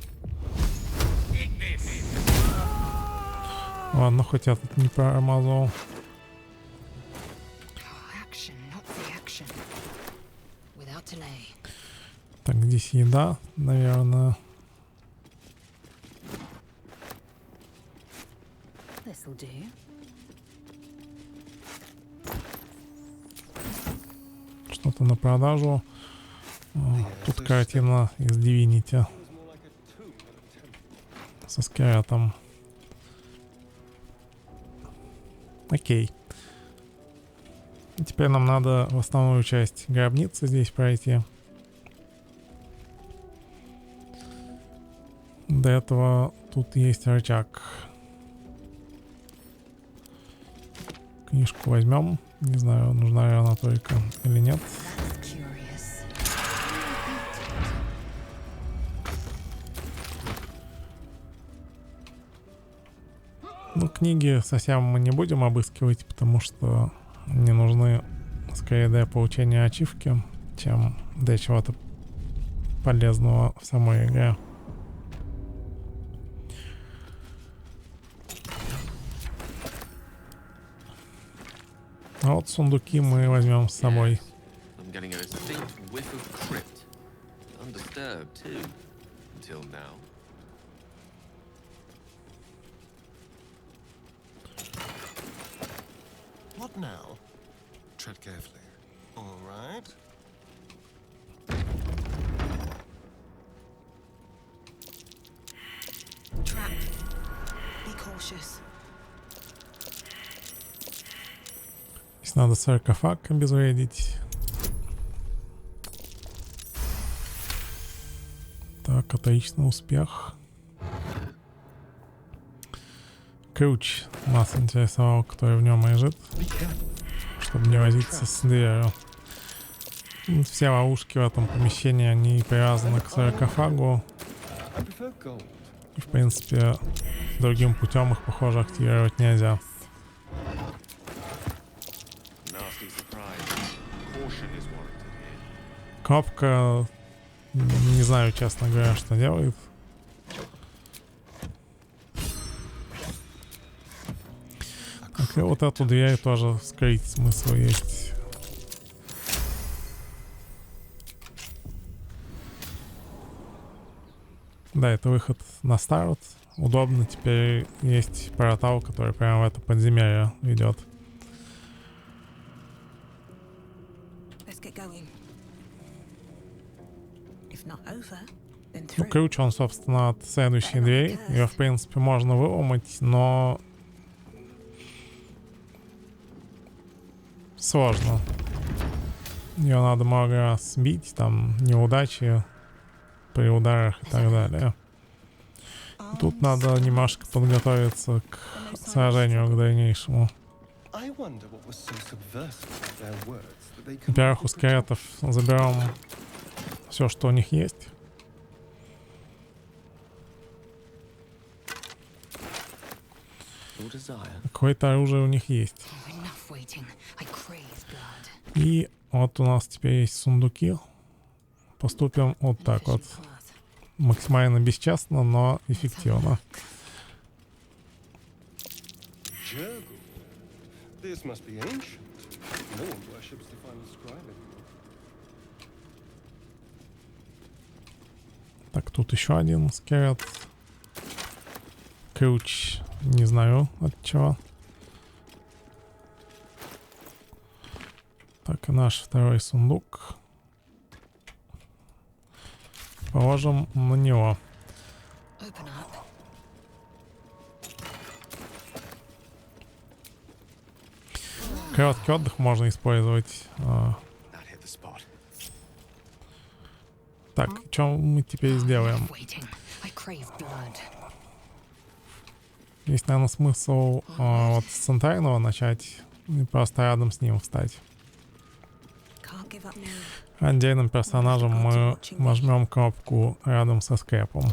Ладно, хоть этот не промазал. Так, здесь еда, наверное. Что-то на продажу. Тут картина из Divinity со скелетом. Окей. И теперь нам надо в основную часть гробницы здесь пройти. До этого тут есть рычаг. Книжку возьмем. Не знаю, нужна ли она только или нет. Ну, книги совсем мы не будем обыскивать, потому что не нужны скорее для получения ачивки, чем для чего-то полезного в самой игре. А вот сундуки мы возьмем с собой. What now? Tread carefully. All right. Trap. Be cautious. Здесь надо саркофаг обезвредить. Так, отлично, успех. Ключ нас интересовал, который в нем лежит, чтобы не возиться с дверью. Все ловушки в этом помещении, они привязаны к саркофагу. И, в принципе, другим путем их, похоже, активировать нельзя. Кнопка, не знаю, честно говоря, что делает. Так, и вот эту дверь тоже вскрыть смысл есть. Да, это выход на старт. Удобно, теперь есть портал, который прямо в это подземелье ведет. Ну, ключ, он, собственно, от следующей двери. Ее, в принципе, можно выломать, но сложно. Ее надо много раз бить, там неудачи при ударах и так далее. Тут надо немножко подготовиться к сражению, к дальнейшему. Во-первых, у скелетов заберем все, что у них есть. Какое-то оружие у них есть. И вот у нас теперь есть сундуки. Поступим вот так вот. Максимально бесчестно, но эффективно. Так, тут еще один скелет. Ключ, не знаю от чего. Так, и наш второй сундук. Положим на него. Короткий отдых можно использовать. Так, что мы теперь сделаем? Есть, наверное, смысл вот с центрального начать и просто рядом с ним встать. Отдельным персонажем мы нажмем кнопку рядом со скрепом.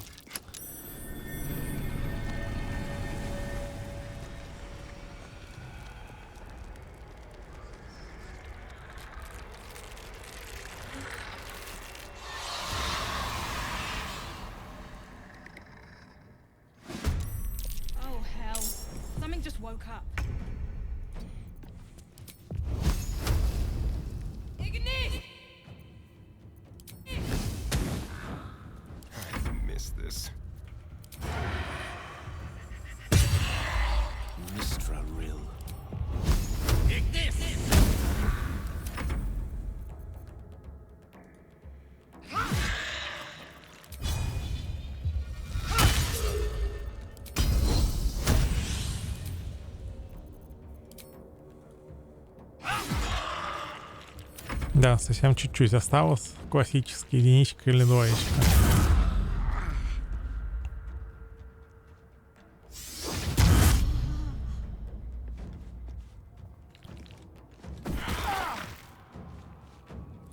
Да, совсем чуть-чуть осталось. Классический единичка или двоечка.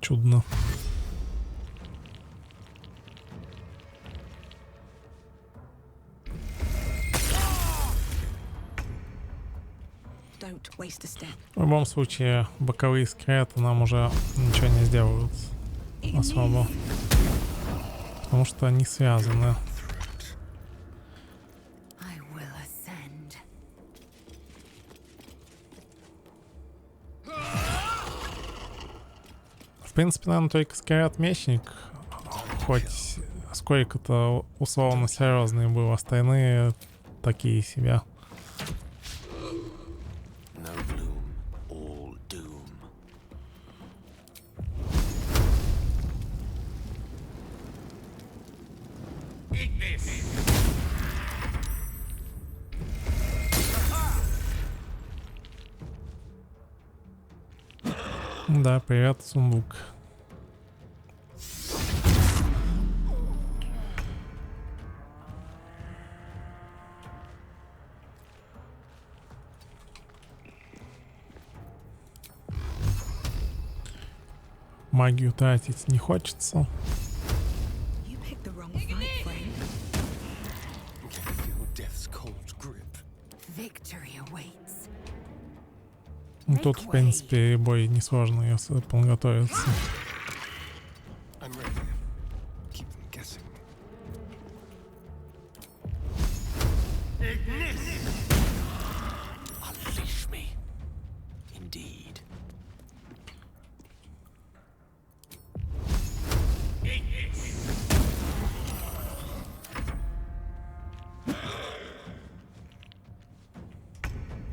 Чудно. В любом случае, боковые скелеты нам уже ничего не сделают особо, потому что они связаны. В принципе, наверное, только скелет-мечник, хоть сколько-то условно серьезный был, остальные такие себе. Да, привет, сундук. Магию тратить не хочется. Тут, в принципе, бой несложно, если подготовиться.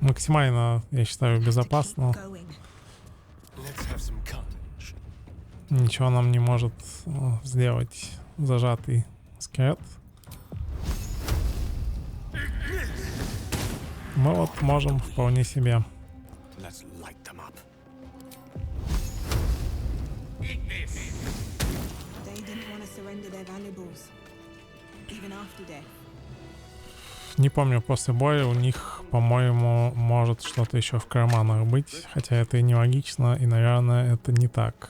максимально, я считаю, безопасно. Ничего нам не может сделать зажатый скелет. Мы вот можем вполне себе. Не помню, после боя у них, по-моему, может что-то еще в карманах быть, хотя это и нелогично, и, наверное, это не так.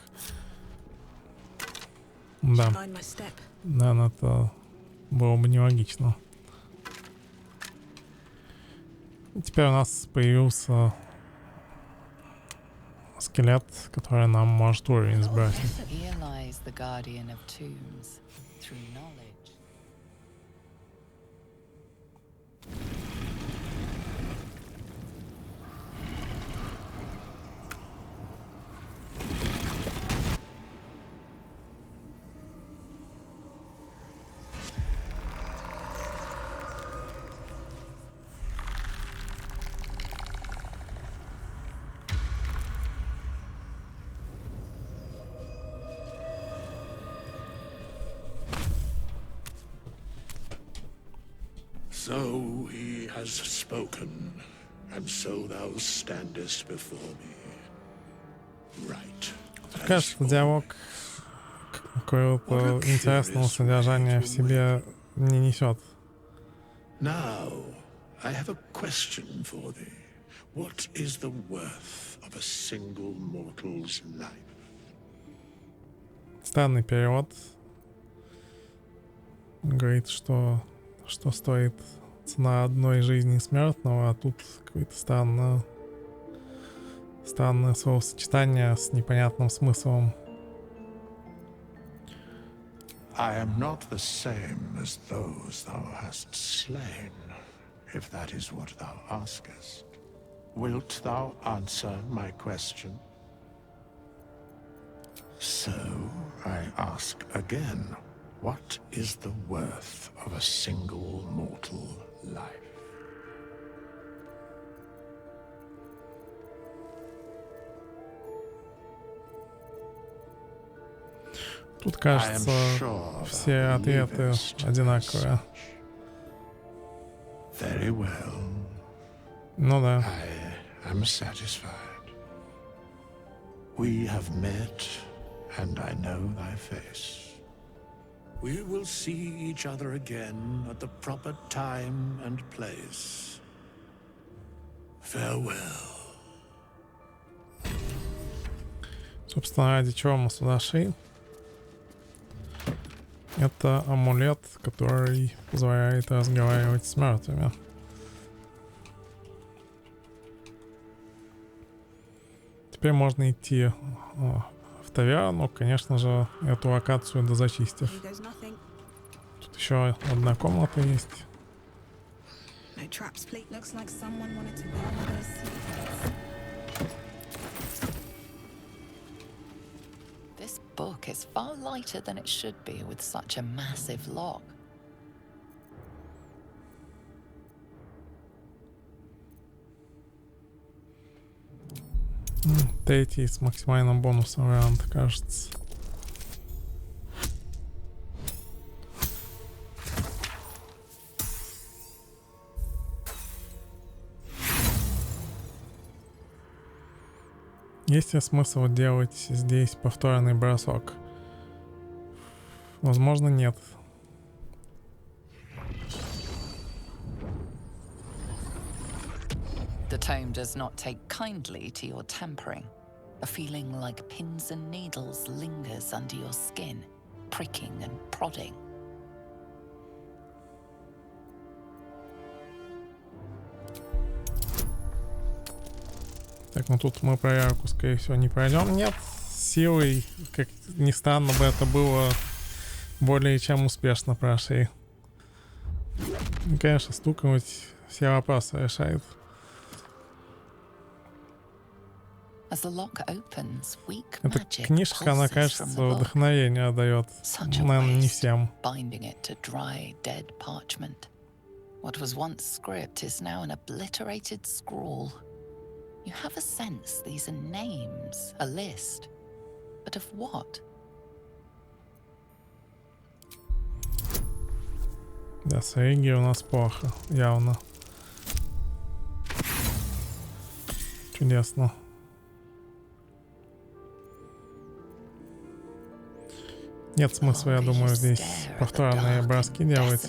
Да. Наверное, это было бы нелогично. И теперь у нас появился скелет, который нам может уровень сбросить. So he has spoken, and so thou standest before me. Right. Кажется, диалог какого-то интересного содержания в себе не несет. Now, I have a question for thee. What is the worth of a single mortal's life? Странный перевод. Говорит, что стоит цена одной жизни смертного, а тут какое-то странное словосочетание с непонятным смыслом. I am not the same as those thou hast slain, if that is what thou askest. Wilt thou answer my question? So, I ask again, what is the worth of a single mortal life? Тут, кажется, все ответы одинаковые. Very well. Ну да. I am satisfied. We have met, and I know thy face. We will see each other again at the proper time and place. Farewell. Собственно, ради чего мы сюда шли? Это амулет, который позволяет разговаривать с мертвыми. Теперь можно идти в таверну, конечно же, эту локацию дозачистив. Тут еще одна комната есть. This book is far lighter than it should be with such a massive lock. Третий с максимальным бонусом вариант, кажется. Есть ли смысл делать здесь повторный бросок? Возможно, нет. The tome does not take kindly to your tampering. A feeling like pins and needles lingers under your skin, pricking and prodding. Так, ну тут мы проверку, скорее всего, не пройдем. Нет, силой, как ни странно бы это было, более чем успешно прошли. И, конечно, стукнуть все вопросы решает. Эта книжка, она, кажется, вдохновение дает. Наверное, не всем. What was once script is now an obliterated scrawl. You have a sense these are names, a list. But of what? Да, с религией у нас плохо, явно. Чудесно. Нет смысла, я думаю, здесь повторные броски делать.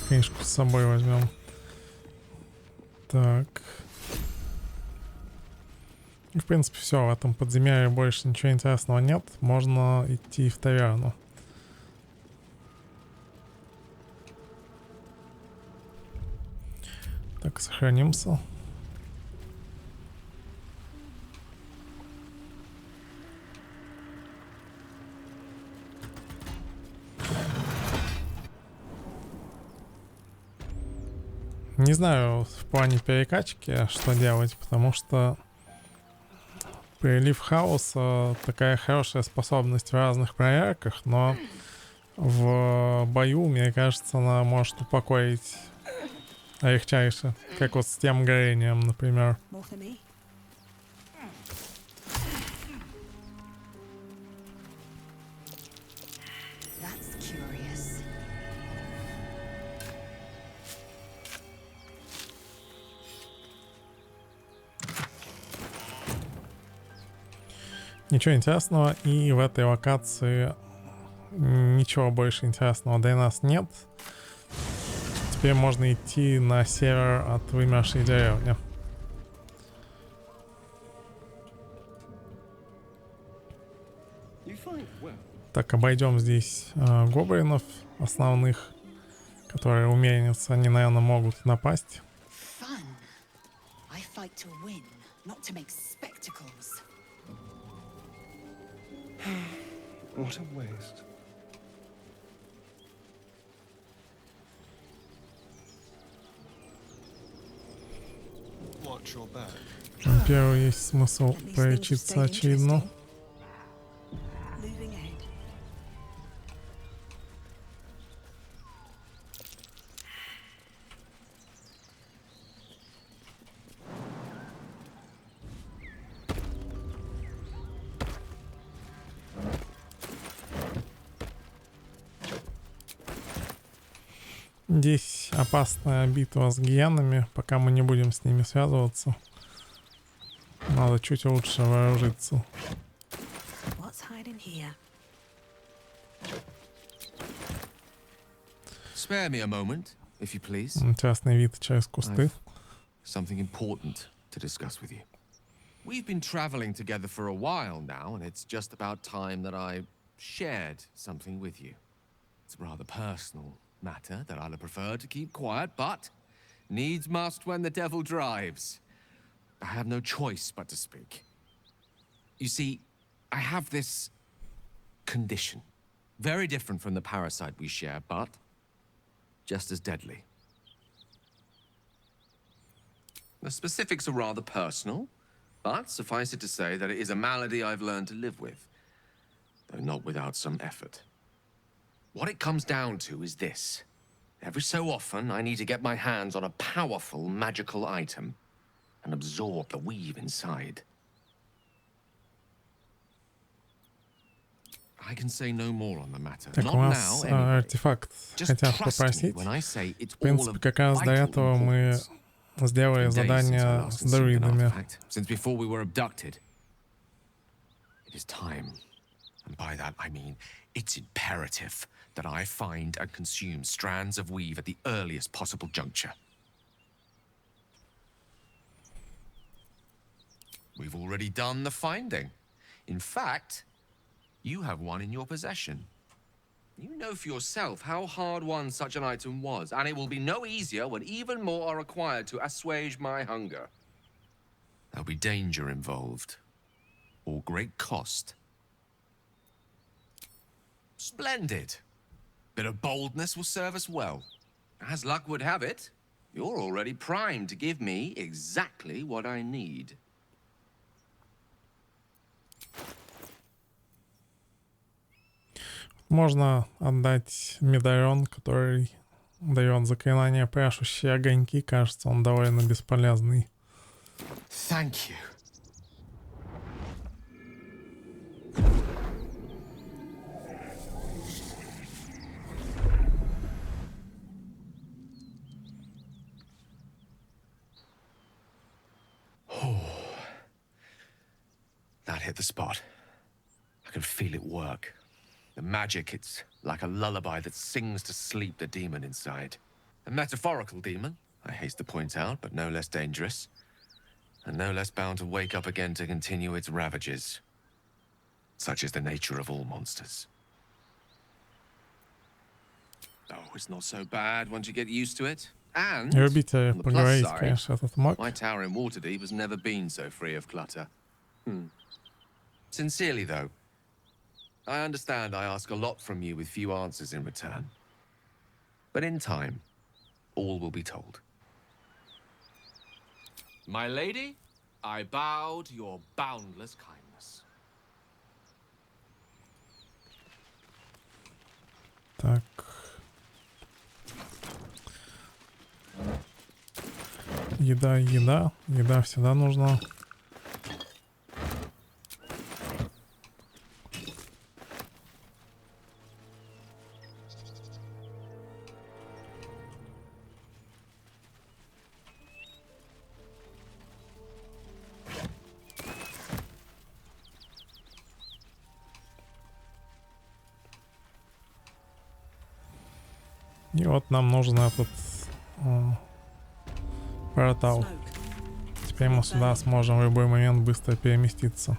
Книжку с собой возьмем. Так. И, в принципе, все. В этом подземелье больше ничего интересного нет. Можно идти в таверну. Так, сохранимся. Не знаю в плане перекачки, что делать, потому что прилив хаоса такая хорошая способность в разных проверках, но в бою, мне кажется, она может упокоить легчайше, как вот с тем горением, например. Ничего интересного, и в этой локации ничего больше интересного для нас нет. Теперь можно идти на север от вымершей деревни. Так, обойдем здесь гоблинов основных, которые у мельницы, они, наверное, могут напасть. What a waste. Watch your back. Первый есть смысл полечиться, очевидно. Здесь опасная битва с гиенами, пока мы не будем с ними связываться. Надо чуть лучше вооружиться. Spare me a moment, if you please. Интересный вид через кусты. Something important to discuss with you. We've been traveling together for a while now, and it's just about time that I shared something with you. It's a rather personal matter that I'd have preferred to keep quiet, but needs must when the devil drives. I have no choice but to speak. You see, I have this condition. Very different from the parasite we share, but just as deadly. The specifics are rather personal, but suffice it to say that it is a malady I've learned to live with, though not without some effort. What it comes down to is this. Every so often, I need to get my hands on a powerful magical item and absorb the weave inside. I can say no more on the matter. Так, у нас артефакт хотят попросить. В принципе, как раз до этого мы сделали задание с друидами. Since before we were abducted. It is time. And by that I mean it's imperative that I find and consume strands of weave at the earliest possible juncture. We've already done the finding. In fact, you have one in your possession. You know for yourself how hard won such an item was, and it will be no easier when even more are required to assuage my hunger. There'll be danger involved, or great cost. Splendid. Bit of boldness will serve us well. As luck would have it, you're already primed to give me exactly what I need. Можно отдать медальон, который дает заклинание пляшущие огоньки. Кажется, он довольно бесполезный. Thank you. That hit the spot. I can feel it work. The magic, it's like a lullaby that sings to sleep the demon inside. A metaphorical demon, I haste to point out, but no less dangerous. And no less bound to wake up again to continue its ravages. Such is the nature of all monsters. Oh, it's not so bad once you get used to it. And, Любите on the plus поговорить, side, конечно, этот маг. my tower in Waterdeep has never been so free of clutter. Sincerely, though, I understand I ask a lot from you with few answers in return. But in time, all will be told. My lady, I bow to your boundless kindness. Так. Еда, еда. Еда всегда нужна. И вот нам нужен этот портал. Теперь мы сюда сможем в любой момент быстро переместиться.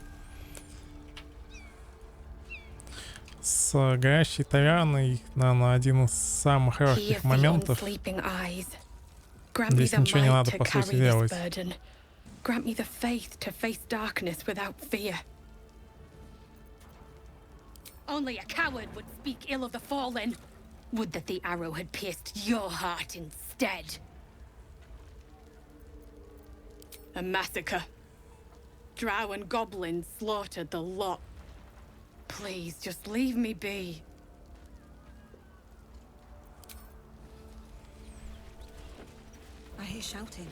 С горящей таверной, наверное, один из самых легких моментов. Здесь ничего не надо, по сути, делать. Grant me the faith to face darkness without fear. Only a coward would speak ill of the fallen. Would that the arrow had pierced your heart instead. A massacre. Drow and goblins slaughtered the lot. Please, just leave me be. I hear shouting.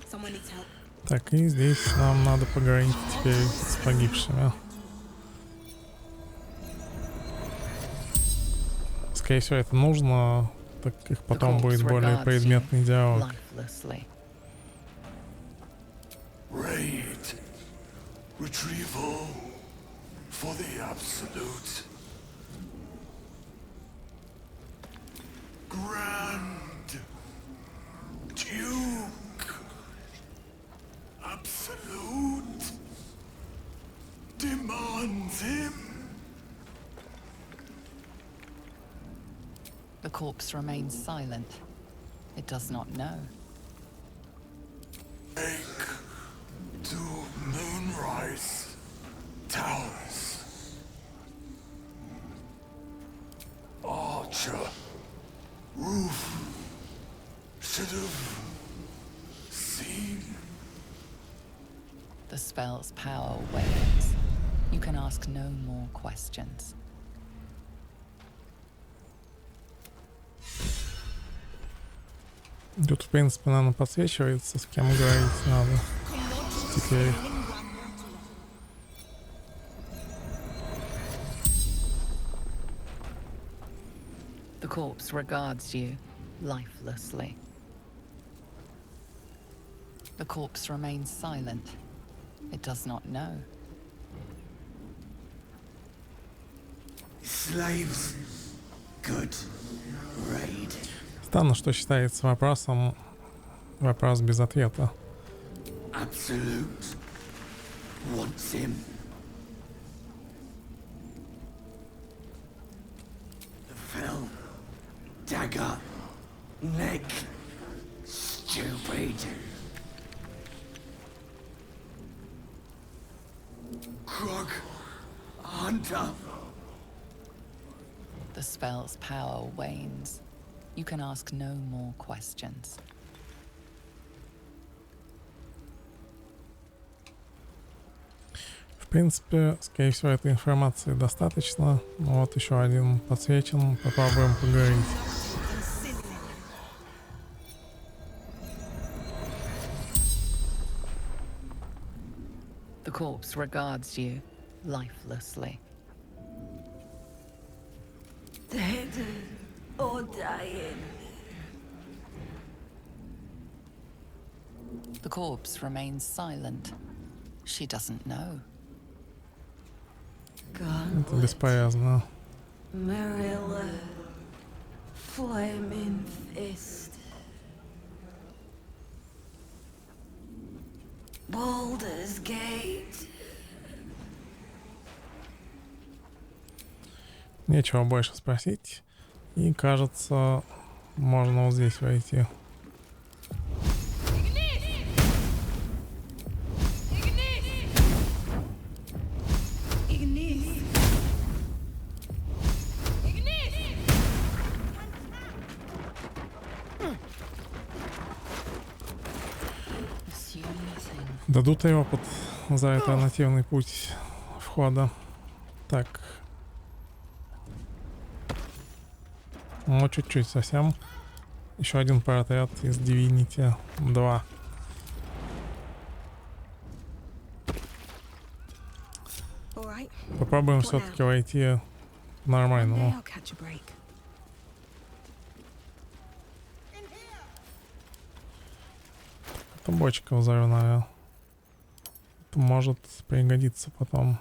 Someone needs help. Так, и здесь нам надо поговорить теперь с погибшими. Скорее всего, это нужно, так как потом будет более предметный диалог. Raid. Retrieval for the absolute. Grand Duke. Absolute. Demands him. The corpse remains silent. It does not know. Take to Moonrise Towers. Archer. Roof. Should have seen. The spell's power wanes. You can ask no more questions. Тут, в принципе, наверное, подсвечивается, с кем говорить надо. Теперь. The corpse regards you lifelessly. The corpse remains silent. It does not know. Slaves. Good. Raid. Странно, что считается вопросом вопрос без ответа. Absolute wants him. The fell dagger neck. Stupid. Krog hunter. The spell's power wanes. You can ask no more questions. В принципе, скорее всего, этой информации достаточно. Вот еще один подсвечен. Попробуем поговорить. The corpse regards you lifelessly. Dead or dying. The corpse remains silent. She doesn't know. Это бесполезно. Marilla, flaming fist. Baldur's Gate. Нечего больше спросить. И кажется, можно вот здесь войти. Дадут его за альтернативный путь входа. Так. Ну, чуть-чуть совсем. Еще один портрет из Divinity 2. Попробуем все-таки войти нормальному. Это бочка взрывная. Это может пригодиться потом.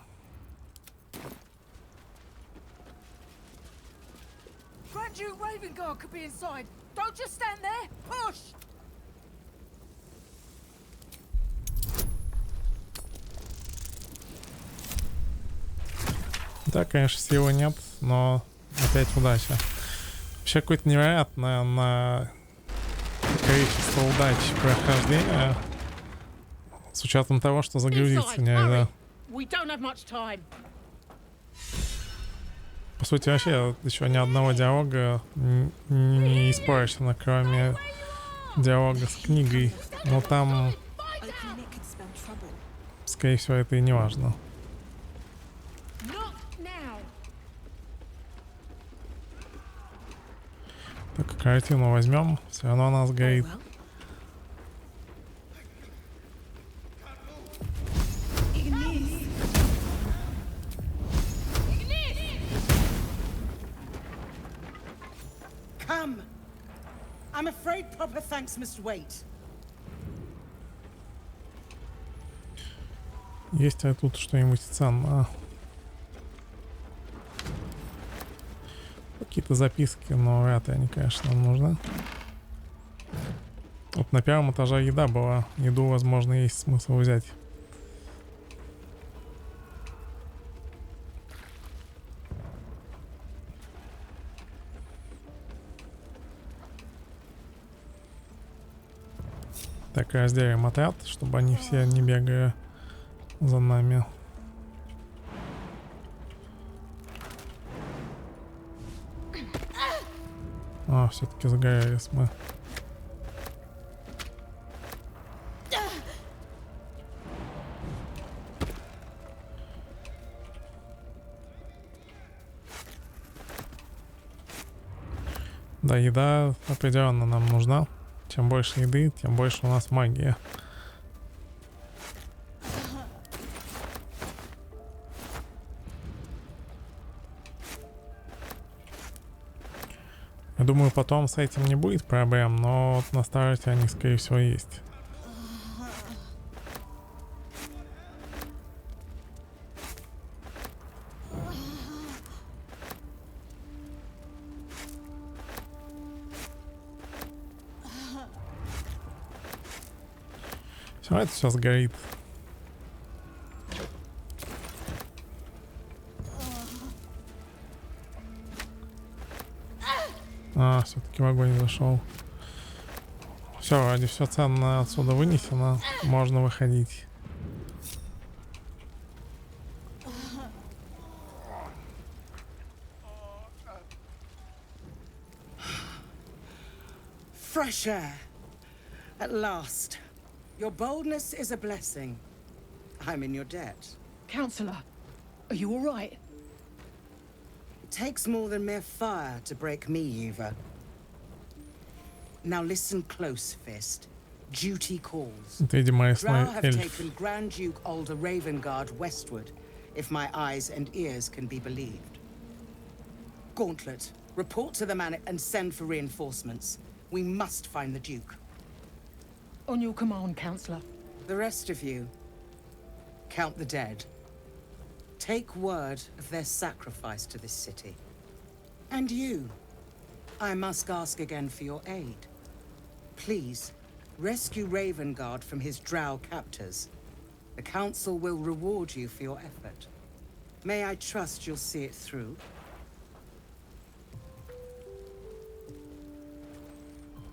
Да, конечно, силы нет, но опять удача. Вообще какое-то невероятное количество удач прохождения, с учетом того, что загрузиться нельзя. По сути, вообще еще ни одного диалога не испорчено, кроме диалога с книгой. Но там, скорее всего, это и не важно. Так, картину возьмем, все равно у нас горит. Come. I'm afraid proper thanks must wait. Есть ли тут что-нибудь ценное? Какие-то записки, но вряд ли они, конечно, нам нужны. Вот на первом этаже еда была. Еду, возможно, есть смысл взять. Так, разделим отряд, чтобы они все не бегали за нами. А, все-таки загорелись мы. Да, еда определенно нам нужна. Чем больше еды, тем больше у нас магия. Я думаю, потом с этим не будет проблем, но вот на старте они, скорее всего, есть. Все, это сейчас горит. А, все-таки в огонь зашел. Все, вроде все ценное отсюда вынесено. Можно выходить. Fresh air. At last. Your boldness is a blessing. I'm in your debt. Counselor, are you all right? It takes more than mere fire to break me, Eva. Now listen close, Fist. Duty calls. Видимо, Drow have эльф. taken Grand Duke Alder Ravengard westward, if my eyes and ears can be believed. Gauntlet, report to the man and send for reinforcements. We must find the Duke. On your command, Counselor. The rest of you, count the dead. Take word of their sacrifice to this city. And you, I must ask again for your aid. Please, rescue Ravengard from his drow captors. The Council will reward you for your effort. May I trust you'll see it through?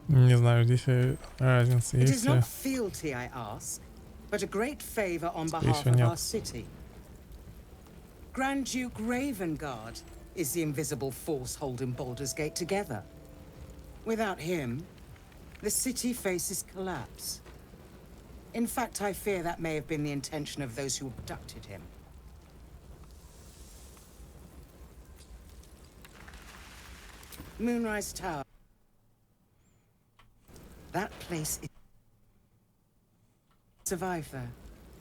Не знаю, здесь разница It is есть. not fealty I ask, but a great favor on behalf всего, of нет. our city. Grand Duke Ravengard is the invisible force holding Baldur's Gate together. Without him, the city faces collapse. In fact, I fear that may have been the intention of those who abducted him. Moonrise Tower. That place is survive there,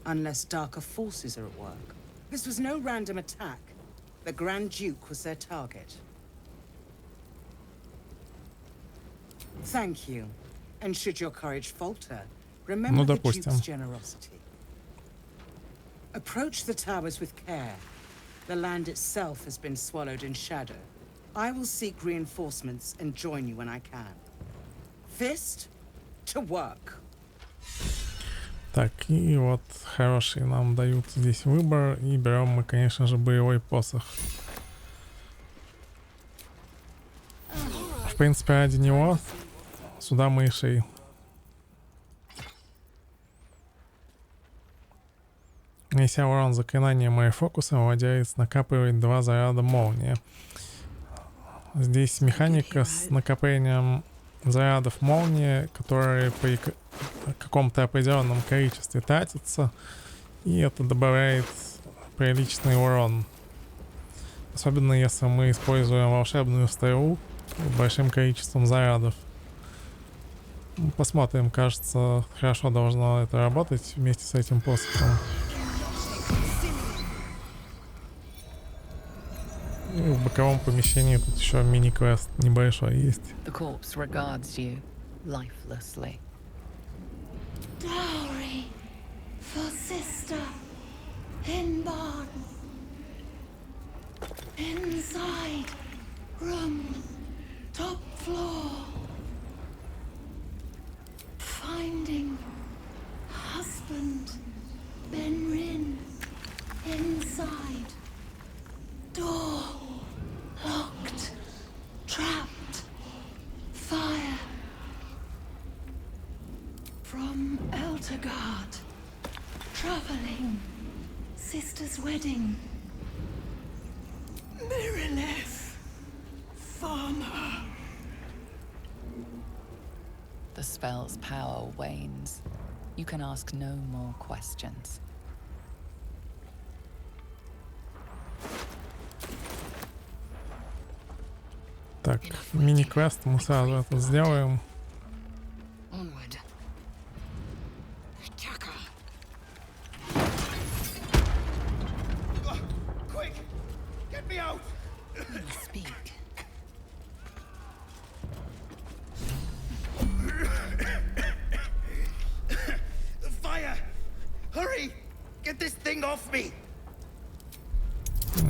unless darker forces are at work. This was no random attack. The Grand Duke was their target. Thank you. And should your courage falter, remember the Duke's generosity. Approach the towers with care. The land itself has been swallowed in shadow. I will seek reinforcements and join you when I can. Fist, to work. Так, и вот хорошие нам дают здесь выбор. И берем мы, конечно же, боевой посох. В принципе, ради него сюда мы и шли. Неся урон заклинанием и фокусом, владелец накапливает 2 заряда молнии. Здесь механика с накоплением зарядов молнии, которые при каком-то определенном количестве тратятся, и это добавляет приличный урон. Особенно если мы используем волшебную стрелу с большим количеством зарядов. Посмотрим, кажется, хорошо должно это работать вместе с этим посохом. И в боковом помещении тут еще мини-квест небольшой есть. The corpse regards you lifelessly. Dowry for sister in barn. Inside room, top floor. Finding husband Benrin inside. Door locked, trapped, fire. From Eltergard, traveling, sister's wedding. Mirrorless, farmer. The spell's power wanes. You can ask no more questions. Так, мини-квест мы сразу это сделаем. Onward. Chaka. Quick! Get me out! Speak. The fire! Hurry! Get this thing off me!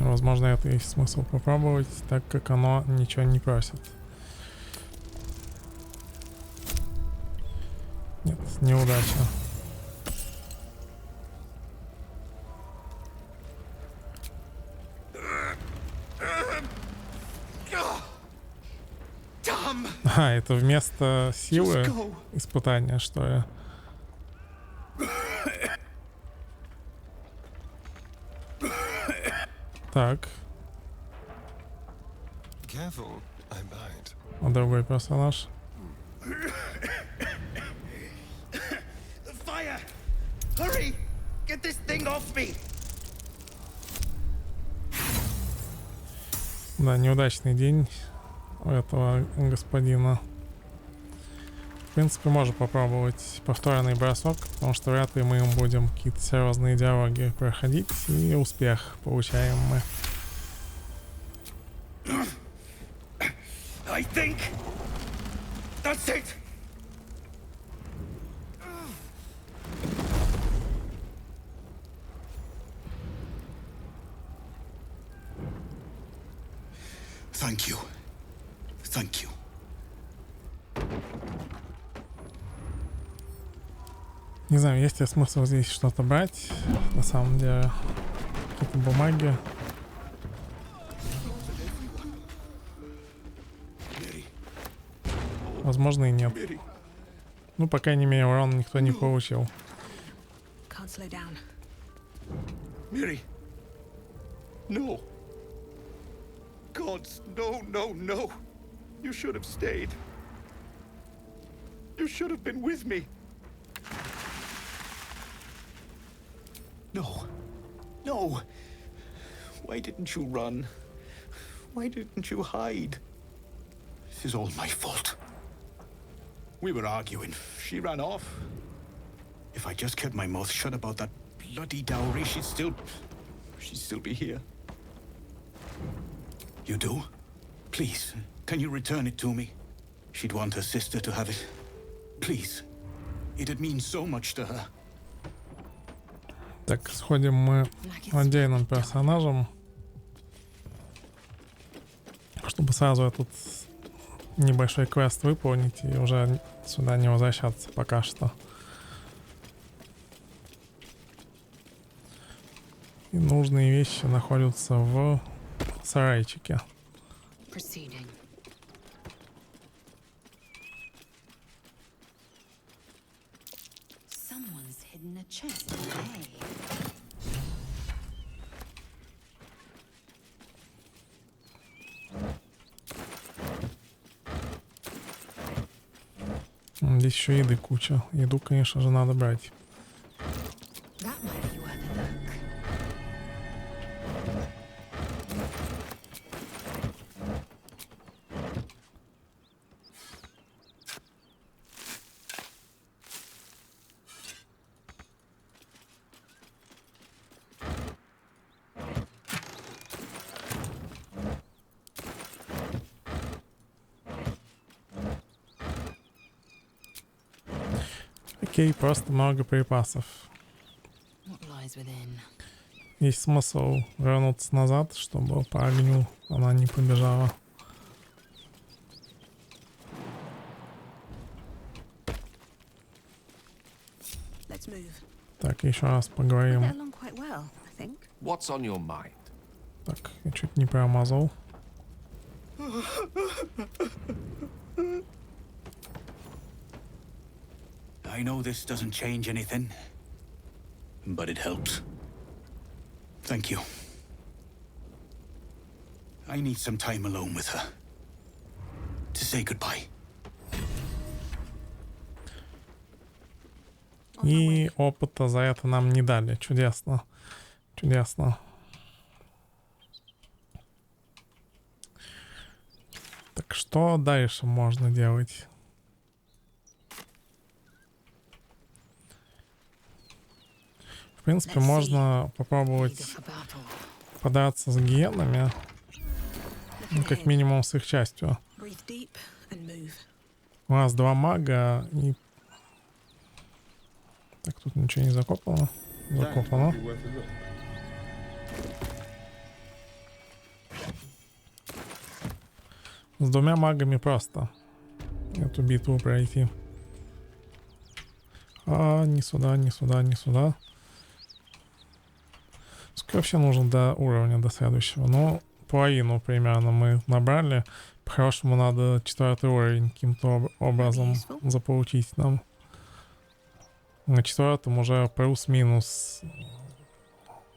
Возможно, это есть смысл попробовать, так как оно ничего не просит. Нет, неудача. А, это вместо силы испытания, что ли? Так. А другой персонаж. The fire! Hurry! Get this thing off me! Да, неудачный день у этого господина. В принципе, можно попробовать повторный бросок, потому что вряд ли мы им будем какие-то серьезные диалоги проходить, и успех получаем мы. I think that's it. Thank you. Thank you. Не знаю, есть ли смысл здесь что-то брать. На самом деле, какие-то бумаги. Возможно, и нет. Ну, по крайней мере, урон никто не получил. Can't slow down. Miri. No. Gods, no, no, no. You should have stayed. You should have been with me. No. No. Why didn't you run? Why didn't you hide? This is all my fault. We were arguing. She ran off. If I just kept my mouth shut about that bloody dowry, she'd still be here. You do? Please, can you return it to me? She'd want her sister to have it. Please. It'd mean so much to her. Так, сходим мы отдельным персонажем, чтобы сразу этот небольшой квест выполнить и уже сюда не возвращаться пока что. И нужные вещи находятся в сарайчике. Здесь еще еды куча. Еду, конечно же, надо брать. Окей, просто много припасов. Есть смысл вернуться назад, чтобы по огню она не побежала. Так, еще раз поговорим. What's on your mind? Так, я чуть не промазал. I know this doesn't change anything, but it helps. Thank you. I need some time alone with her. To say goodbye. И опыта за это нам не дали. Чудесно. Чудесно. Так что дальше можно делать? В принципе, можно попробовать подраться с гиенами. Ну, как минимум с их частью. У нас 2 мага и... Так, тут ничего не закопано. Закопано. С 2 магами просто эту битву пройти. А, не сюда, не сюда, не сюда. Сколько вообще нужно до уровня, до следующего? Ну, половину примерно мы набрали. По-хорошему надо 4-й уровень каким-то образом заполучить нам. На 4-м уже плюс-минус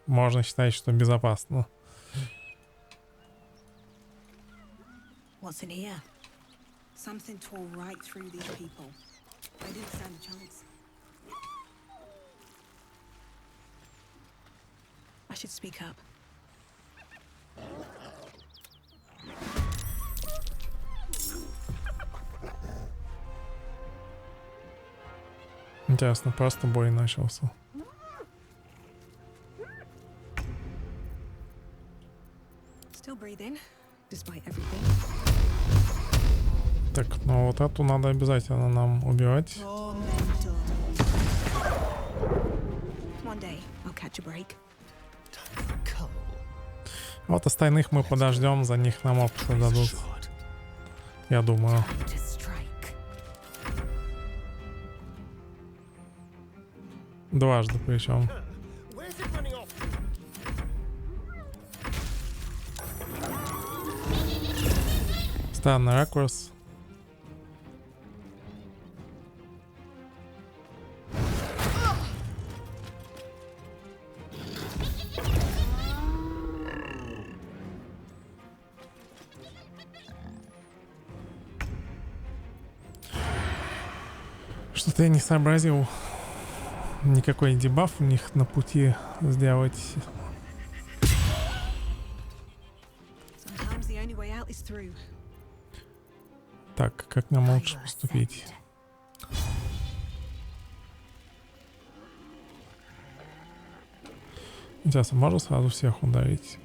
можно считать, что безопасно. What's in here? Something tore right through these people. They didn't stand a chance. I should speak up. Интересно, просто бой начался. Still breathing, despite everything. Так, ну вот эту надо обязательно нам убивать. One day I'll catch a break. Вот остальных мы подождем, за них нам опыта дадут. Я думаю. Дважды причем. Странный ракурс. Что-то я не сообразил никакой дебаф у них на пути сделать. Sometimes the only way out is through. Так, как нам лучше поступить? Интересно, можно сразу всех ударить?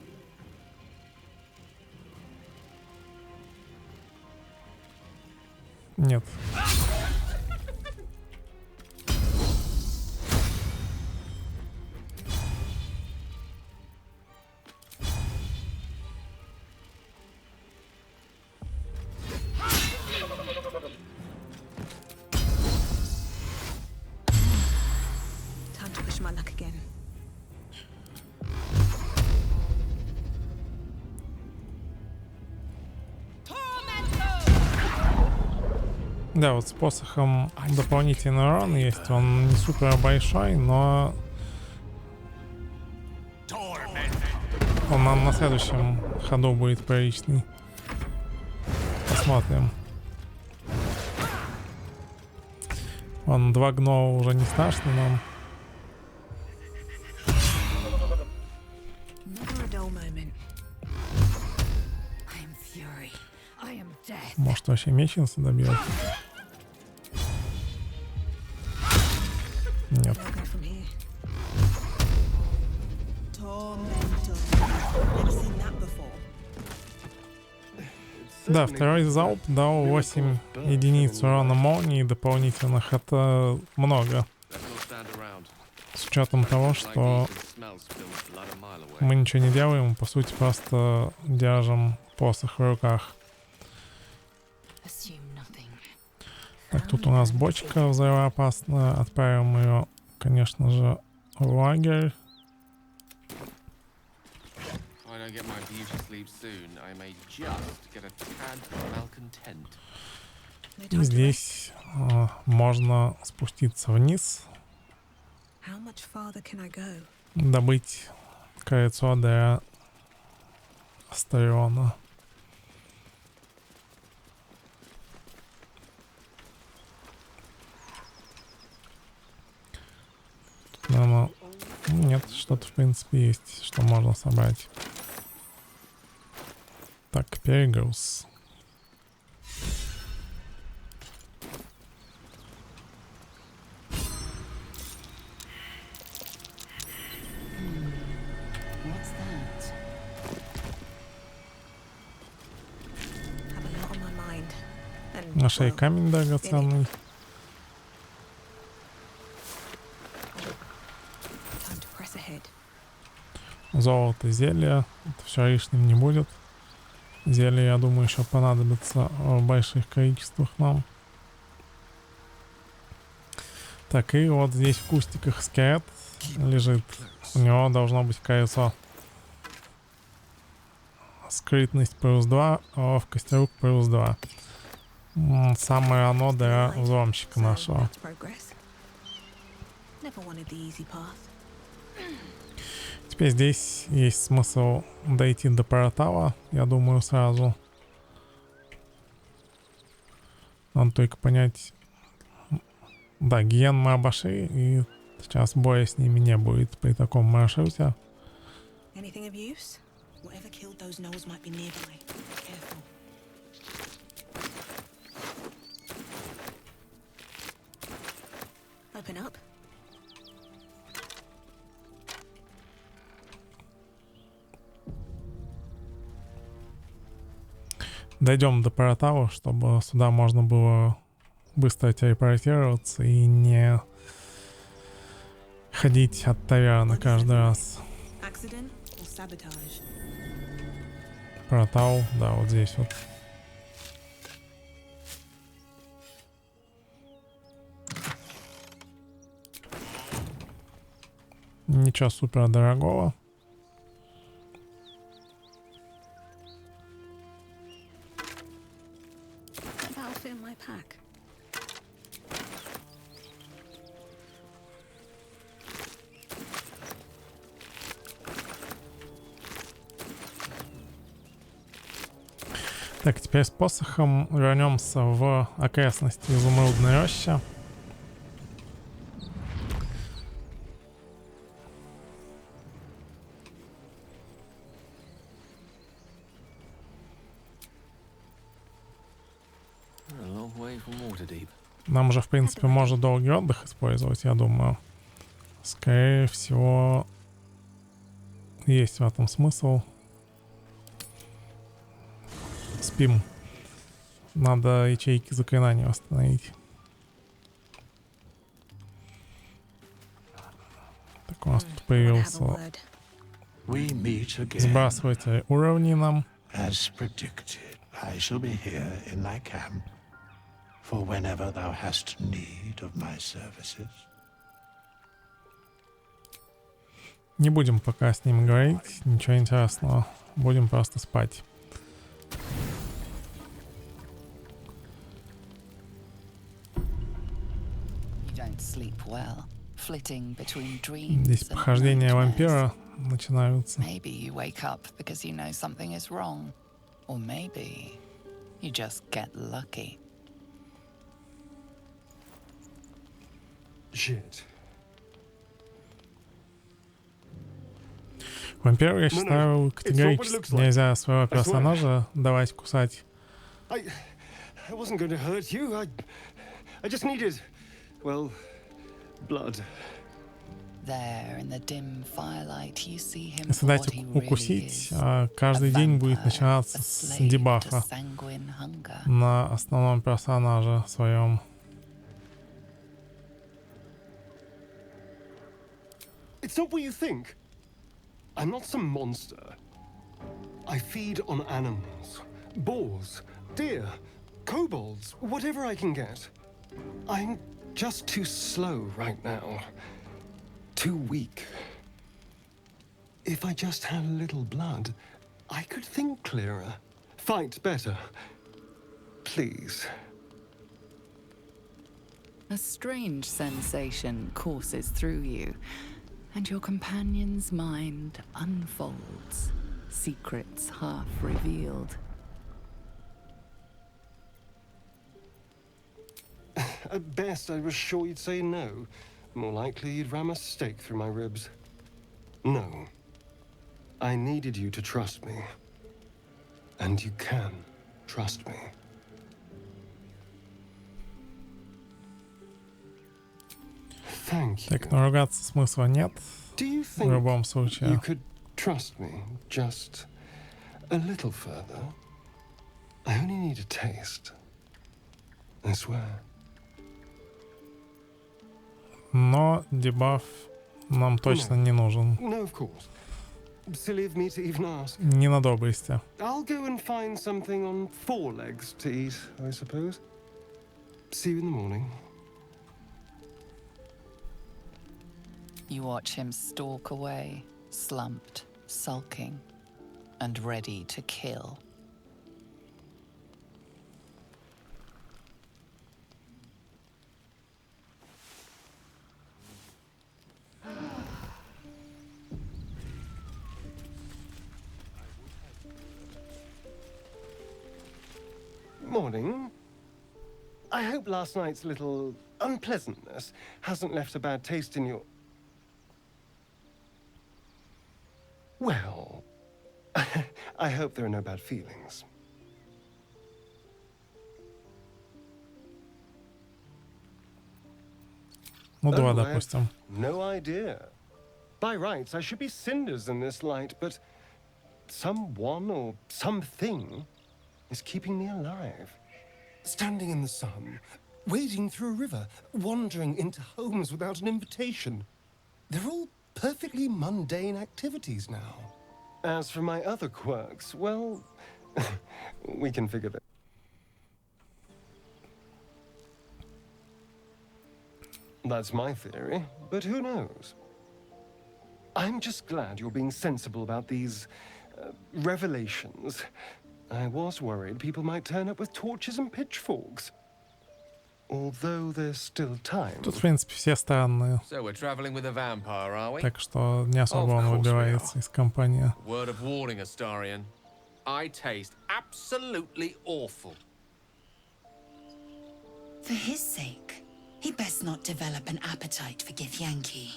Нет. Time to push my luck again. Да, вот с посохом дополнительный урон есть. Он не супер большой, но он нам на следующем ходу будет приличный. Посмотрим. Он 2 гнома уже не страшно нам. Never a dull moment. I am fury. I am death. Может, вообще меченца добьет? Нет. I'll go from here. Tormentor. Never seen that before. Да, второй залп дал 8 единиц урона молнии дополнительных. Это много. С учетом того, что мы ничего не делаем, по сути просто держим посох в руках. Так, тут у нас бочка взрывоопасная. Отправим ее, конечно же, в лагерь. И здесь можно спуститься вниз, How much farther can I go? добыть кольцо для Астариона. Наверное, нет, что-то в принципе есть, что можно собрать. Так, перегруз. What's that? Have a lot on my mind. And, На шее well, камень драгоценный. time to press ahead. Золото, зелье. Это все лишним не будет. Зелье, я думаю, еще понадобится в больших количествах нам. Так, и вот здесь в кустиках скелет лежит. У него должно быть кольцо. Скрытность +2, ловкость рук +2. Самое оно для взломщика нашего. Never wanted the easy path. Теперь здесь есть смысл дойти до портала, я думаю, сразу. Надо только понять... Да, гиен мы обошли, и сейчас боя с ними не будет при таком маршруте. Anything of use? Whatever killed those gnolls might be nearby. Careful. Open up. Дойдем до портала, чтобы сюда можно было быстро телепортироваться и не ходить от таверны каждый раз. Accident or sabotage? Портал, да, вот здесь вот. Ничего супер дорогого. That'll fit in my pack. Так, теперь с посохом вернемся в окрестности изумрудной рощи. Нам уже, в принципе, можно долгий отдых использовать, я думаю. Скорее всего, есть в этом смысл. Спим. Надо ячейки заклинаний восстановить. Так, у нас тут появился сбрасыватель уровней нам. As predicted, I shall be here in thy camp for whenever thou hast need of my services. Не будем пока с ним говорить, ничего интересного. Будем просто спать. Здесь похождения вампира начинаются. Maybe you wake up because you know something is wrong, or maybe you just get lucky. Shit. Вампиру, я считаю, категорически нельзя своего персонажа давать кусать. I wasn't going to hurt you. I just needed, well, blood. Если дать укусить, каждый день будет начинаться с дебафа на основном персонаже своем. It's not what you think. I'm not some monster. I feed on animals, boars, deer, kobolds, whatever I can get. I'm just too slow right now. Too weak. If I just had a little blood, I could think clearer, fight better. Please. A strange sensation courses through you, and your companion's mind unfolds, secrets half revealed. At best, I was sure you'd say no. More likely, you'd ram a stake through my ribs. No. I needed you to trust me. And you can trust me. Thank you. Так, но ругаться смысла нет. Do you В любом случае. You could trust me just a little further? I only need a taste. I swear. Но дебаф нам точно не нужен. No, of course. Silly of me to even ask. Не на доблести. I'll go and find something on 4 legs to eat, I suppose. See you in the morning. You watch him stalk away, slumped, sulking, and ready to kill. Morning. I hope last night's little unpleasantness hasn't left a bad taste in your... Well, I hope there are no bad feelings. Ну, 2, I have допустим. no idea. By rights, I should be cinders in this light, but someone or something is keeping me alive. Standing in the sun, wading through a river, wandering into homes without an invitation. They're all perfectly mundane activities now. As for my other quirks, well, we can figure that. That's my theory, but who knows? I'm just glad you're being sensible about these revelations. I was worried people might turn up with torches and pitchforks. Although there's still time. Тут, в принципе, все странные. So we're traveling with a vampire, are we? Так что не особо он выбирается из компании. Word of warning, Astarion. I taste absolutely awful. For his sake, he best not develop an appetite for Githyanki.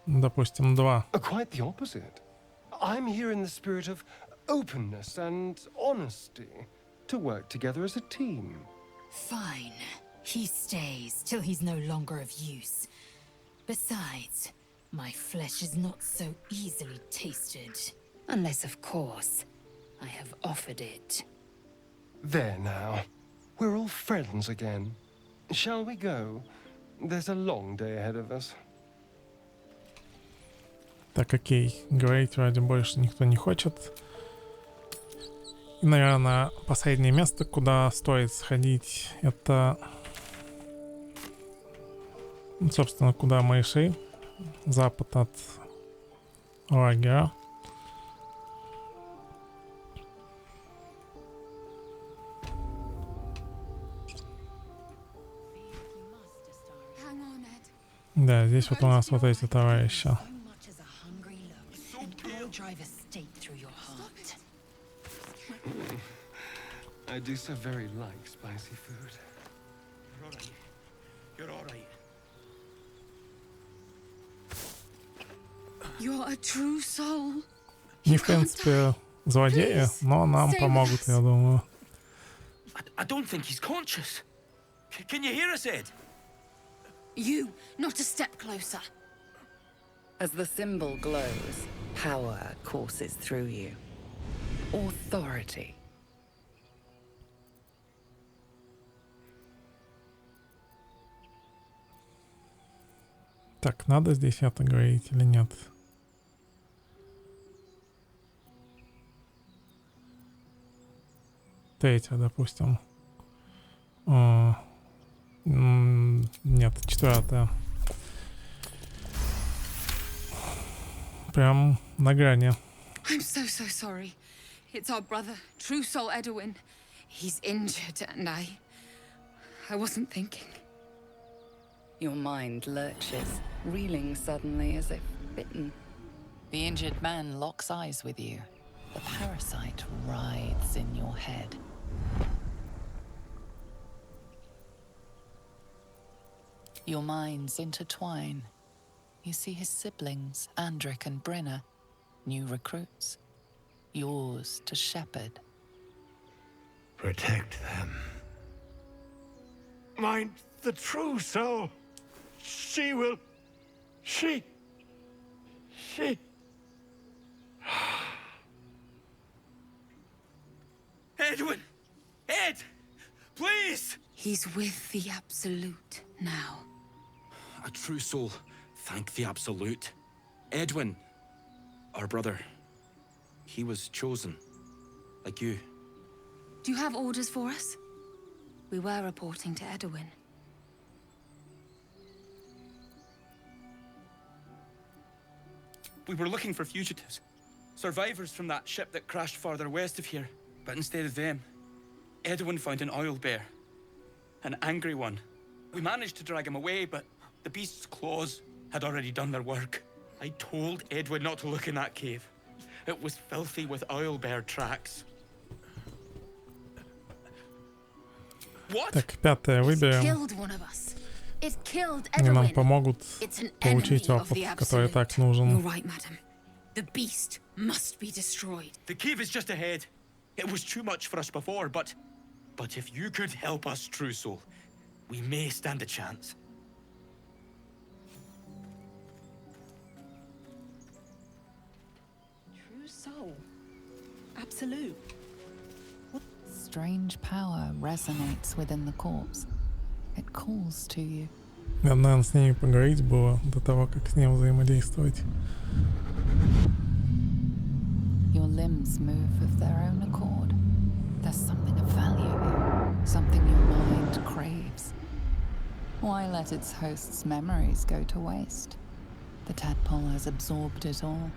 Допустим, 2. Quite the opposite. I'm here in the spirit of openness and honesty to work together as a team. Fine. He stays till he's no longer of use. Besides, my flesh is not so easily tasted. Unless, of course, I have offered it. There now. We're all friends again. Shall we go? There's a long day ahead of us. Так, окей. Говорить вроде больше никто не хочет. И, наверное, последнее место, куда стоит сходить, это... собственно, куда мы и шли. Запад от лагеря. Да, здесь вот у нас вот эти товарищи. I do so very like spicy food. You're all right. You're a true soul. Не, в принципе, злодеи, но нам помогут, я думаю. I don't think he's conscious. Can you hear us, Ed? You, not a step closer. As the symbol glows, power courses through you. Authority. Так, надо здесь это говорить или нет? Третья, допустим. Нет, 4. Прям на грани. I'm so sorry. It's our brother, True Soul Edwin. He's injured and I wasn't thinking. Your mind lurches, reeling suddenly as if bitten. The injured man locks eyes with you. The parasite writhes in your head. Your minds intertwine. You see his siblings, Andric and Brenna, new recruits. Yours to shepherd. Protect them. Mind the true soul. She will... She... Edwin! Ed! Please! He's with the Absolute now. A true soul. Thank the Absolute. Edwin, our brother, he was chosen. Like you. Do you have orders for us? We were reporting to Edwin. We were looking for fugitives. Survivors from that ship that crashed farther west of here. But instead of them, Edwin found an oil bear. An angry one. We managed to drag him away, but the beast's claws had already done their work. I told Edwin not to look in that cave. It was filthy with oil bear tracks. What? Так, 5 выберем. Killed one of us. It killed Они нам Edwin. помогут It's an получить enemy of опыт, the который Absolute. так нужен. You're right, madam. The beast must be destroyed. The cave is just ahead. It was too much for us before, but if you could help us, True Soul, we may stand a chance. True Soul. Absolute. Strange power resonates within the corpse. It calls to you. Надо, наверное, с ними поговорить было до того, как с ним взаимодействовать. Your limbs move of their own accord. There's something of value here, something your mind craves. Why let its host's memories go to waste? The tadpole has absorbed it all.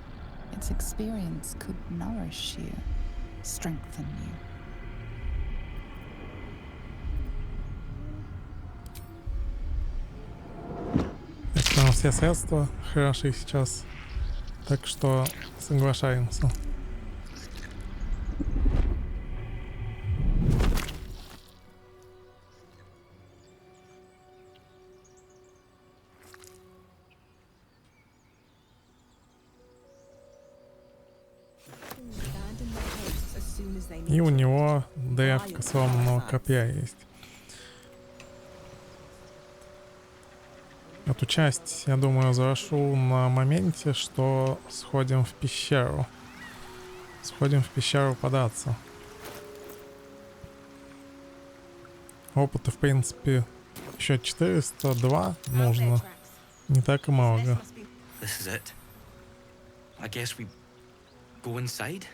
Its experience could nourish you, strengthen you. Если у нас все средства хороши сейчас, так что соглашаемся. И у него древко сломанного копья есть. Эту часть, я думаю, завершу на моменте, что сходим в пещеру. Сходим в пещеру податься. Опыта, в принципе, еще 402 нужно. Не так и много. This is it. I guess we go inside.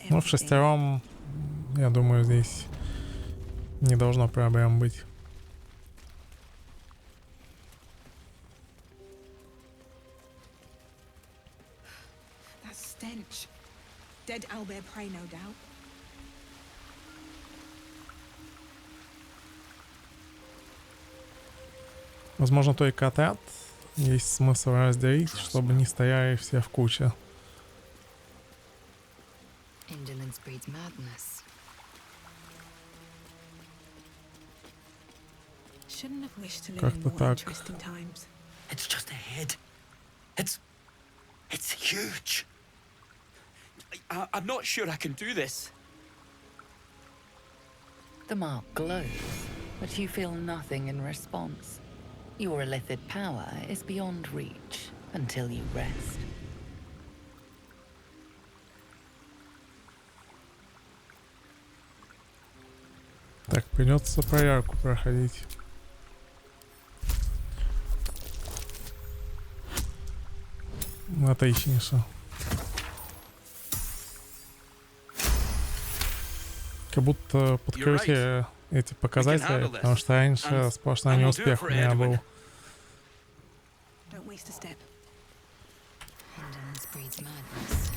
Ну, в шестером, я думаю, здесь не должно проблем быть. That stench. Dead owlbear prey, no doubt. Возможно, только отряд есть смысл разделить, чтобы не стояли все в куче. Indolence breeds madness. Shouldn't have wished to live in Как-то more так. interesting times. It's just ahead. It's huge. I'm not sure I can do this. The mark glows, but you feel nothing in response. Your illithid power is beyond reach until you rest. Так, придется проверку проходить. Отличнейше. Как будто подкрутили эти показатели, потому что раньше сплошной неуспех у меня был. Don't waste a step. Indolence breeds madness.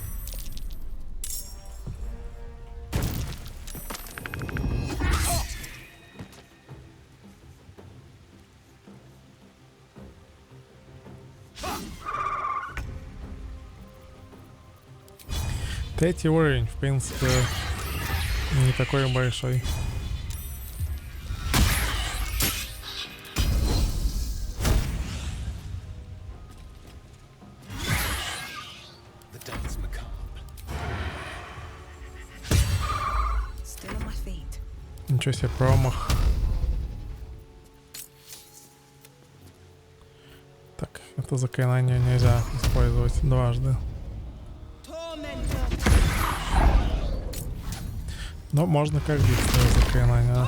Третий уровень, в принципе, не такой большой. Still on my feet. Ничего себе, промах. Так, это заклинание нельзя использовать дважды. Но можно как быстрое заклинание.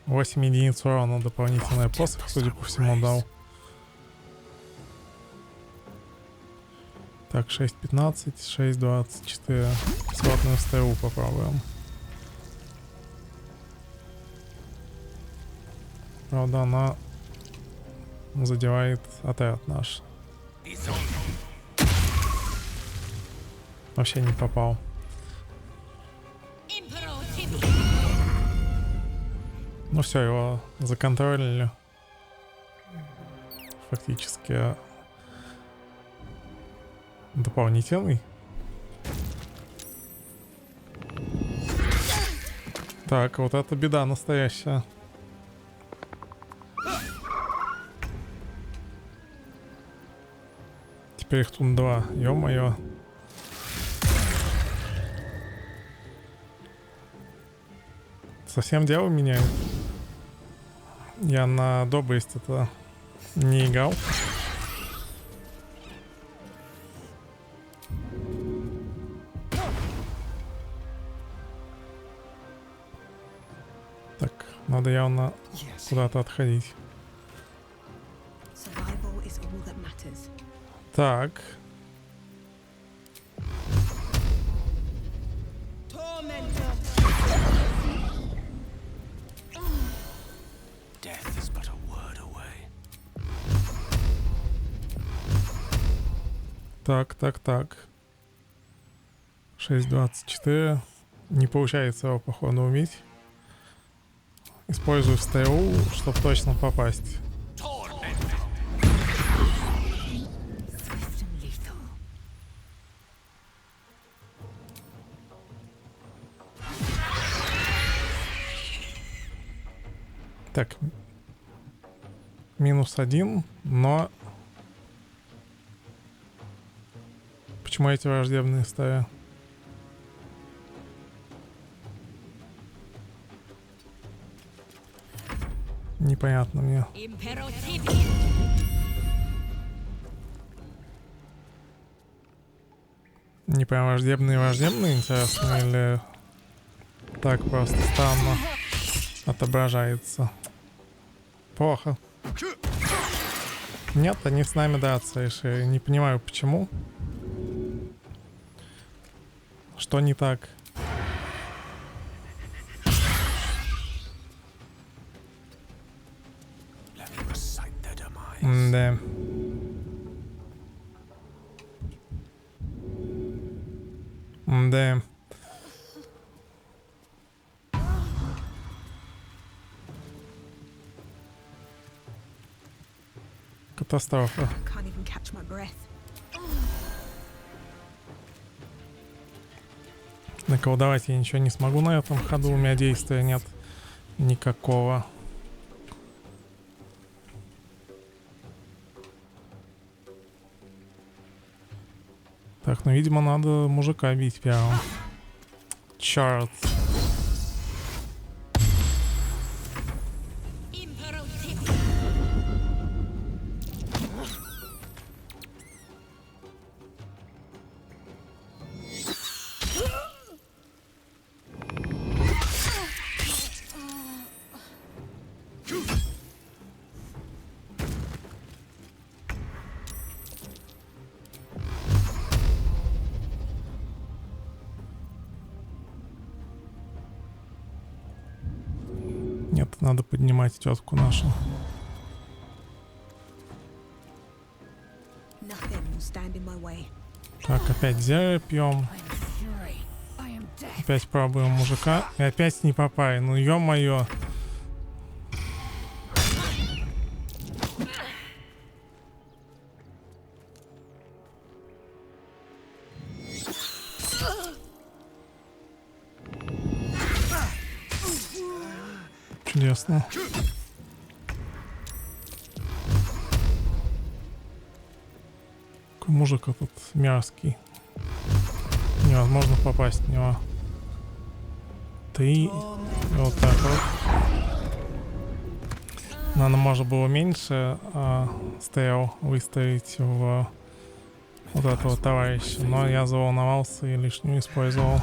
8 единиц урона дополнительный посох, судя по всему, дал. Так, 6.15, 6.24. Сватную стрелу попробуем. Правда, она задевает отряд наш. Вообще не попал. Ну все, его законтролили. Фактически дополнительный. Так, вот это беда настоящая. теперь их тут 2. Ё-моё. Совсем дело меняет. Я на доблесть это не играл. Так, надо явно куда-то отходить. Так. Так. 6.24. Не получается его, походу, убить. Использую стрелу, чтобы точно попасть. Так. -1, но... Почему эти враждебные стаи? Непонятно мне. Не прям враждебные, интересно, или так просто странно отображается. Плохо. Нет, они с нами драться решили. Не понимаю, почему. Что не так? Да. Да. Катастрофа. Наколдовать я ничего не смогу на этом ходу, у меня действия нет никакого. Так, ну, видимо, надо мужика бить первым. Чёрт. Нет, надо поднимать тетку нашу. Так, опять зелье пьем. Опять пробуем мужика. И опять не попали. Ну ё-моё. Чудесно. Какой мужик этот мерзкий. Невозможно попасть в него. И вот так вот. Надо, может, было меньше стрел выставить в вот этого товарища. Но я заволновался и лишнюю использовал.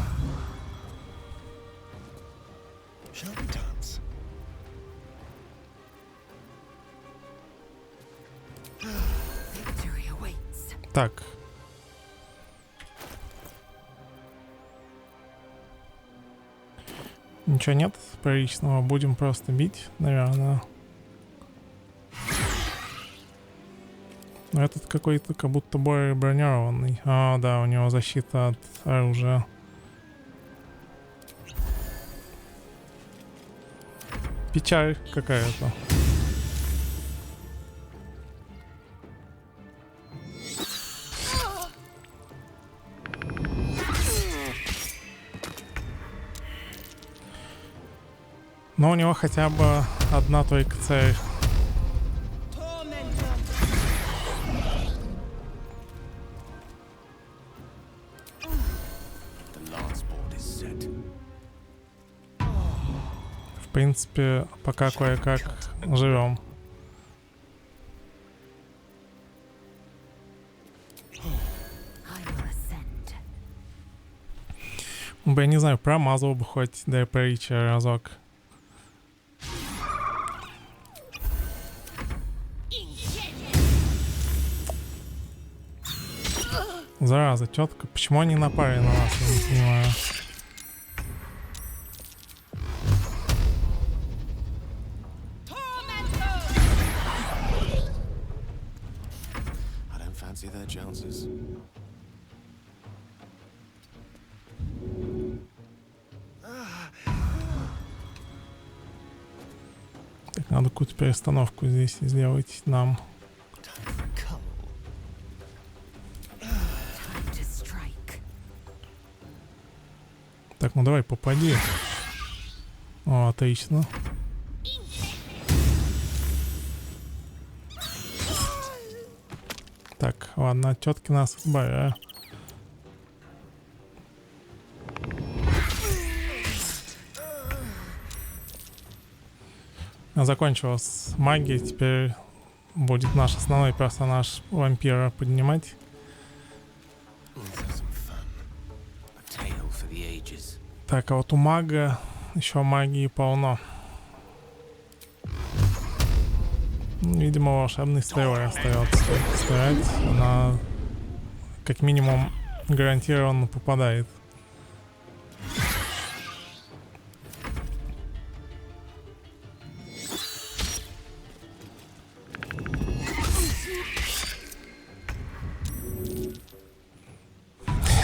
Так. Ничего нет приличного. Будем просто бить, наверное. Но этот какой-то как будто более бронированный. А, да, у него защита от оружия. Печаль какая-то. Но у него хотя бы одна только цель. принципе, пока кое-как живем. Я не знаю, промазал бы хоть до притчи разок. Зараза, тетка, почему они напали на нас, я не понимаю. Так, надо какую-то перестановку здесь сделать нам. Так, ну давай, попади. О, отлично. Так, ладно, от тетки нас избавили. Закончилась магия, теперь будет наш основной персонаж вампира поднимать. Так, а вот у мага еще магии полно. Видимо, волшебной стрелой остается стрелять. Она как минимум гарантированно попадает.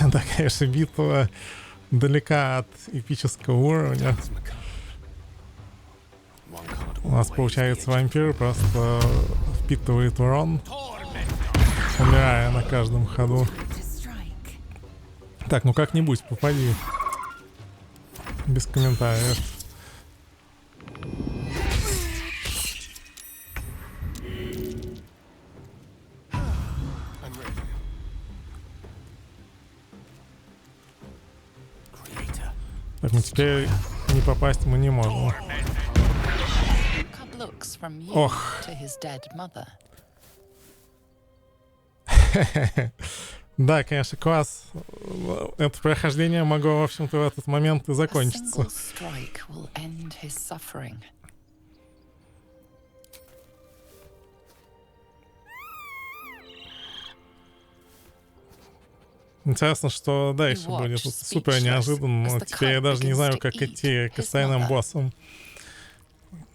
Да, конечно, битва далека от эпического уровня. У нас получается вампир просто впитывает урон, умирая на каждом ходу. Так, ну как-нибудь попади. Без комментариев. Так, ну теперь не попасть мы не можем. Ох. Да, конечно, класс. Это прохождение могло, в общем-то, в этот момент и закончиться. Интересно, что дальше будет. Это супер неожиданно, но теперь я даже не знаю, как идти к остальным боссам.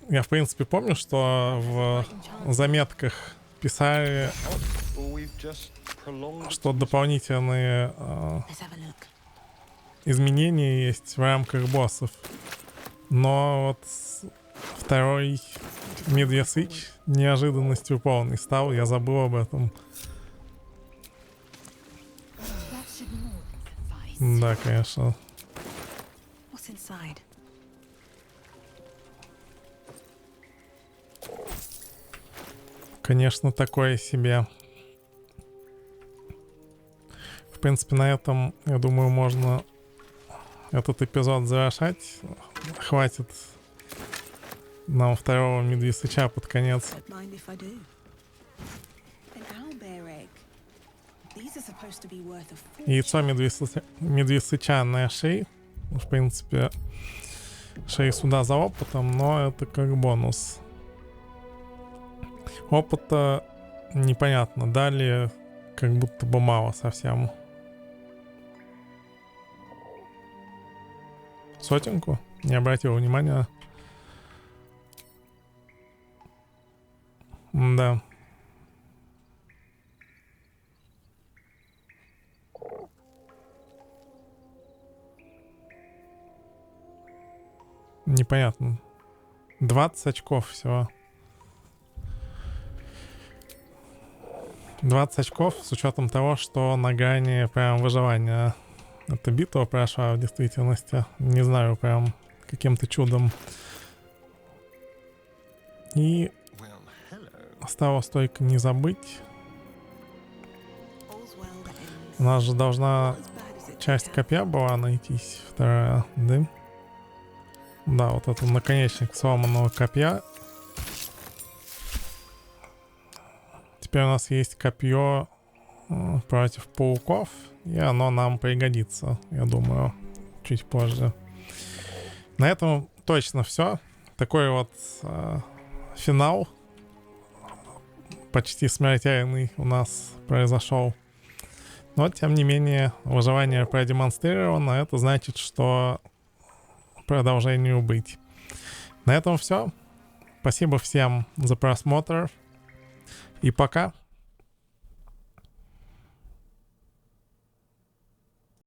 Я, в принципе, помню, что в заметках писали, что дополнительные изменения есть в рамках боссов. Но вот второй Медвесыч неожиданностью полный стал, я забыл об этом. Да, конечно. Конечно, такое себе. В принципе, на этом, я думаю, можно этот эпизод завершать. Хватит нам второго Медвесыча под конец. Яйцо Медвесыча на шее. В принципе, шеи сюда за опытом, но это как бонус. Опыта непонятно, дали как будто бы мало совсем. Сотенку? Не обратил внимания. Да. Непонятно. 20 очков всего. 20 очков с учетом того, что на грани прям выживания. Эта битва прошла в действительности. Не знаю, прям каким-то чудом. И осталось только не забыть. У нас же должна часть копья была найтись. Вторая, да? Да, вот это наконечник сломанного копья. Теперь у нас есть копье против пауков, и оно нам пригодится, я думаю, чуть позже. На этом точно все. Такой вот финал почти смертельный у нас произошел. Но, тем не менее, выживание продемонстрировано. Это значит, что продолжению быть. На этом все. Спасибо всем за просмотр. И пока.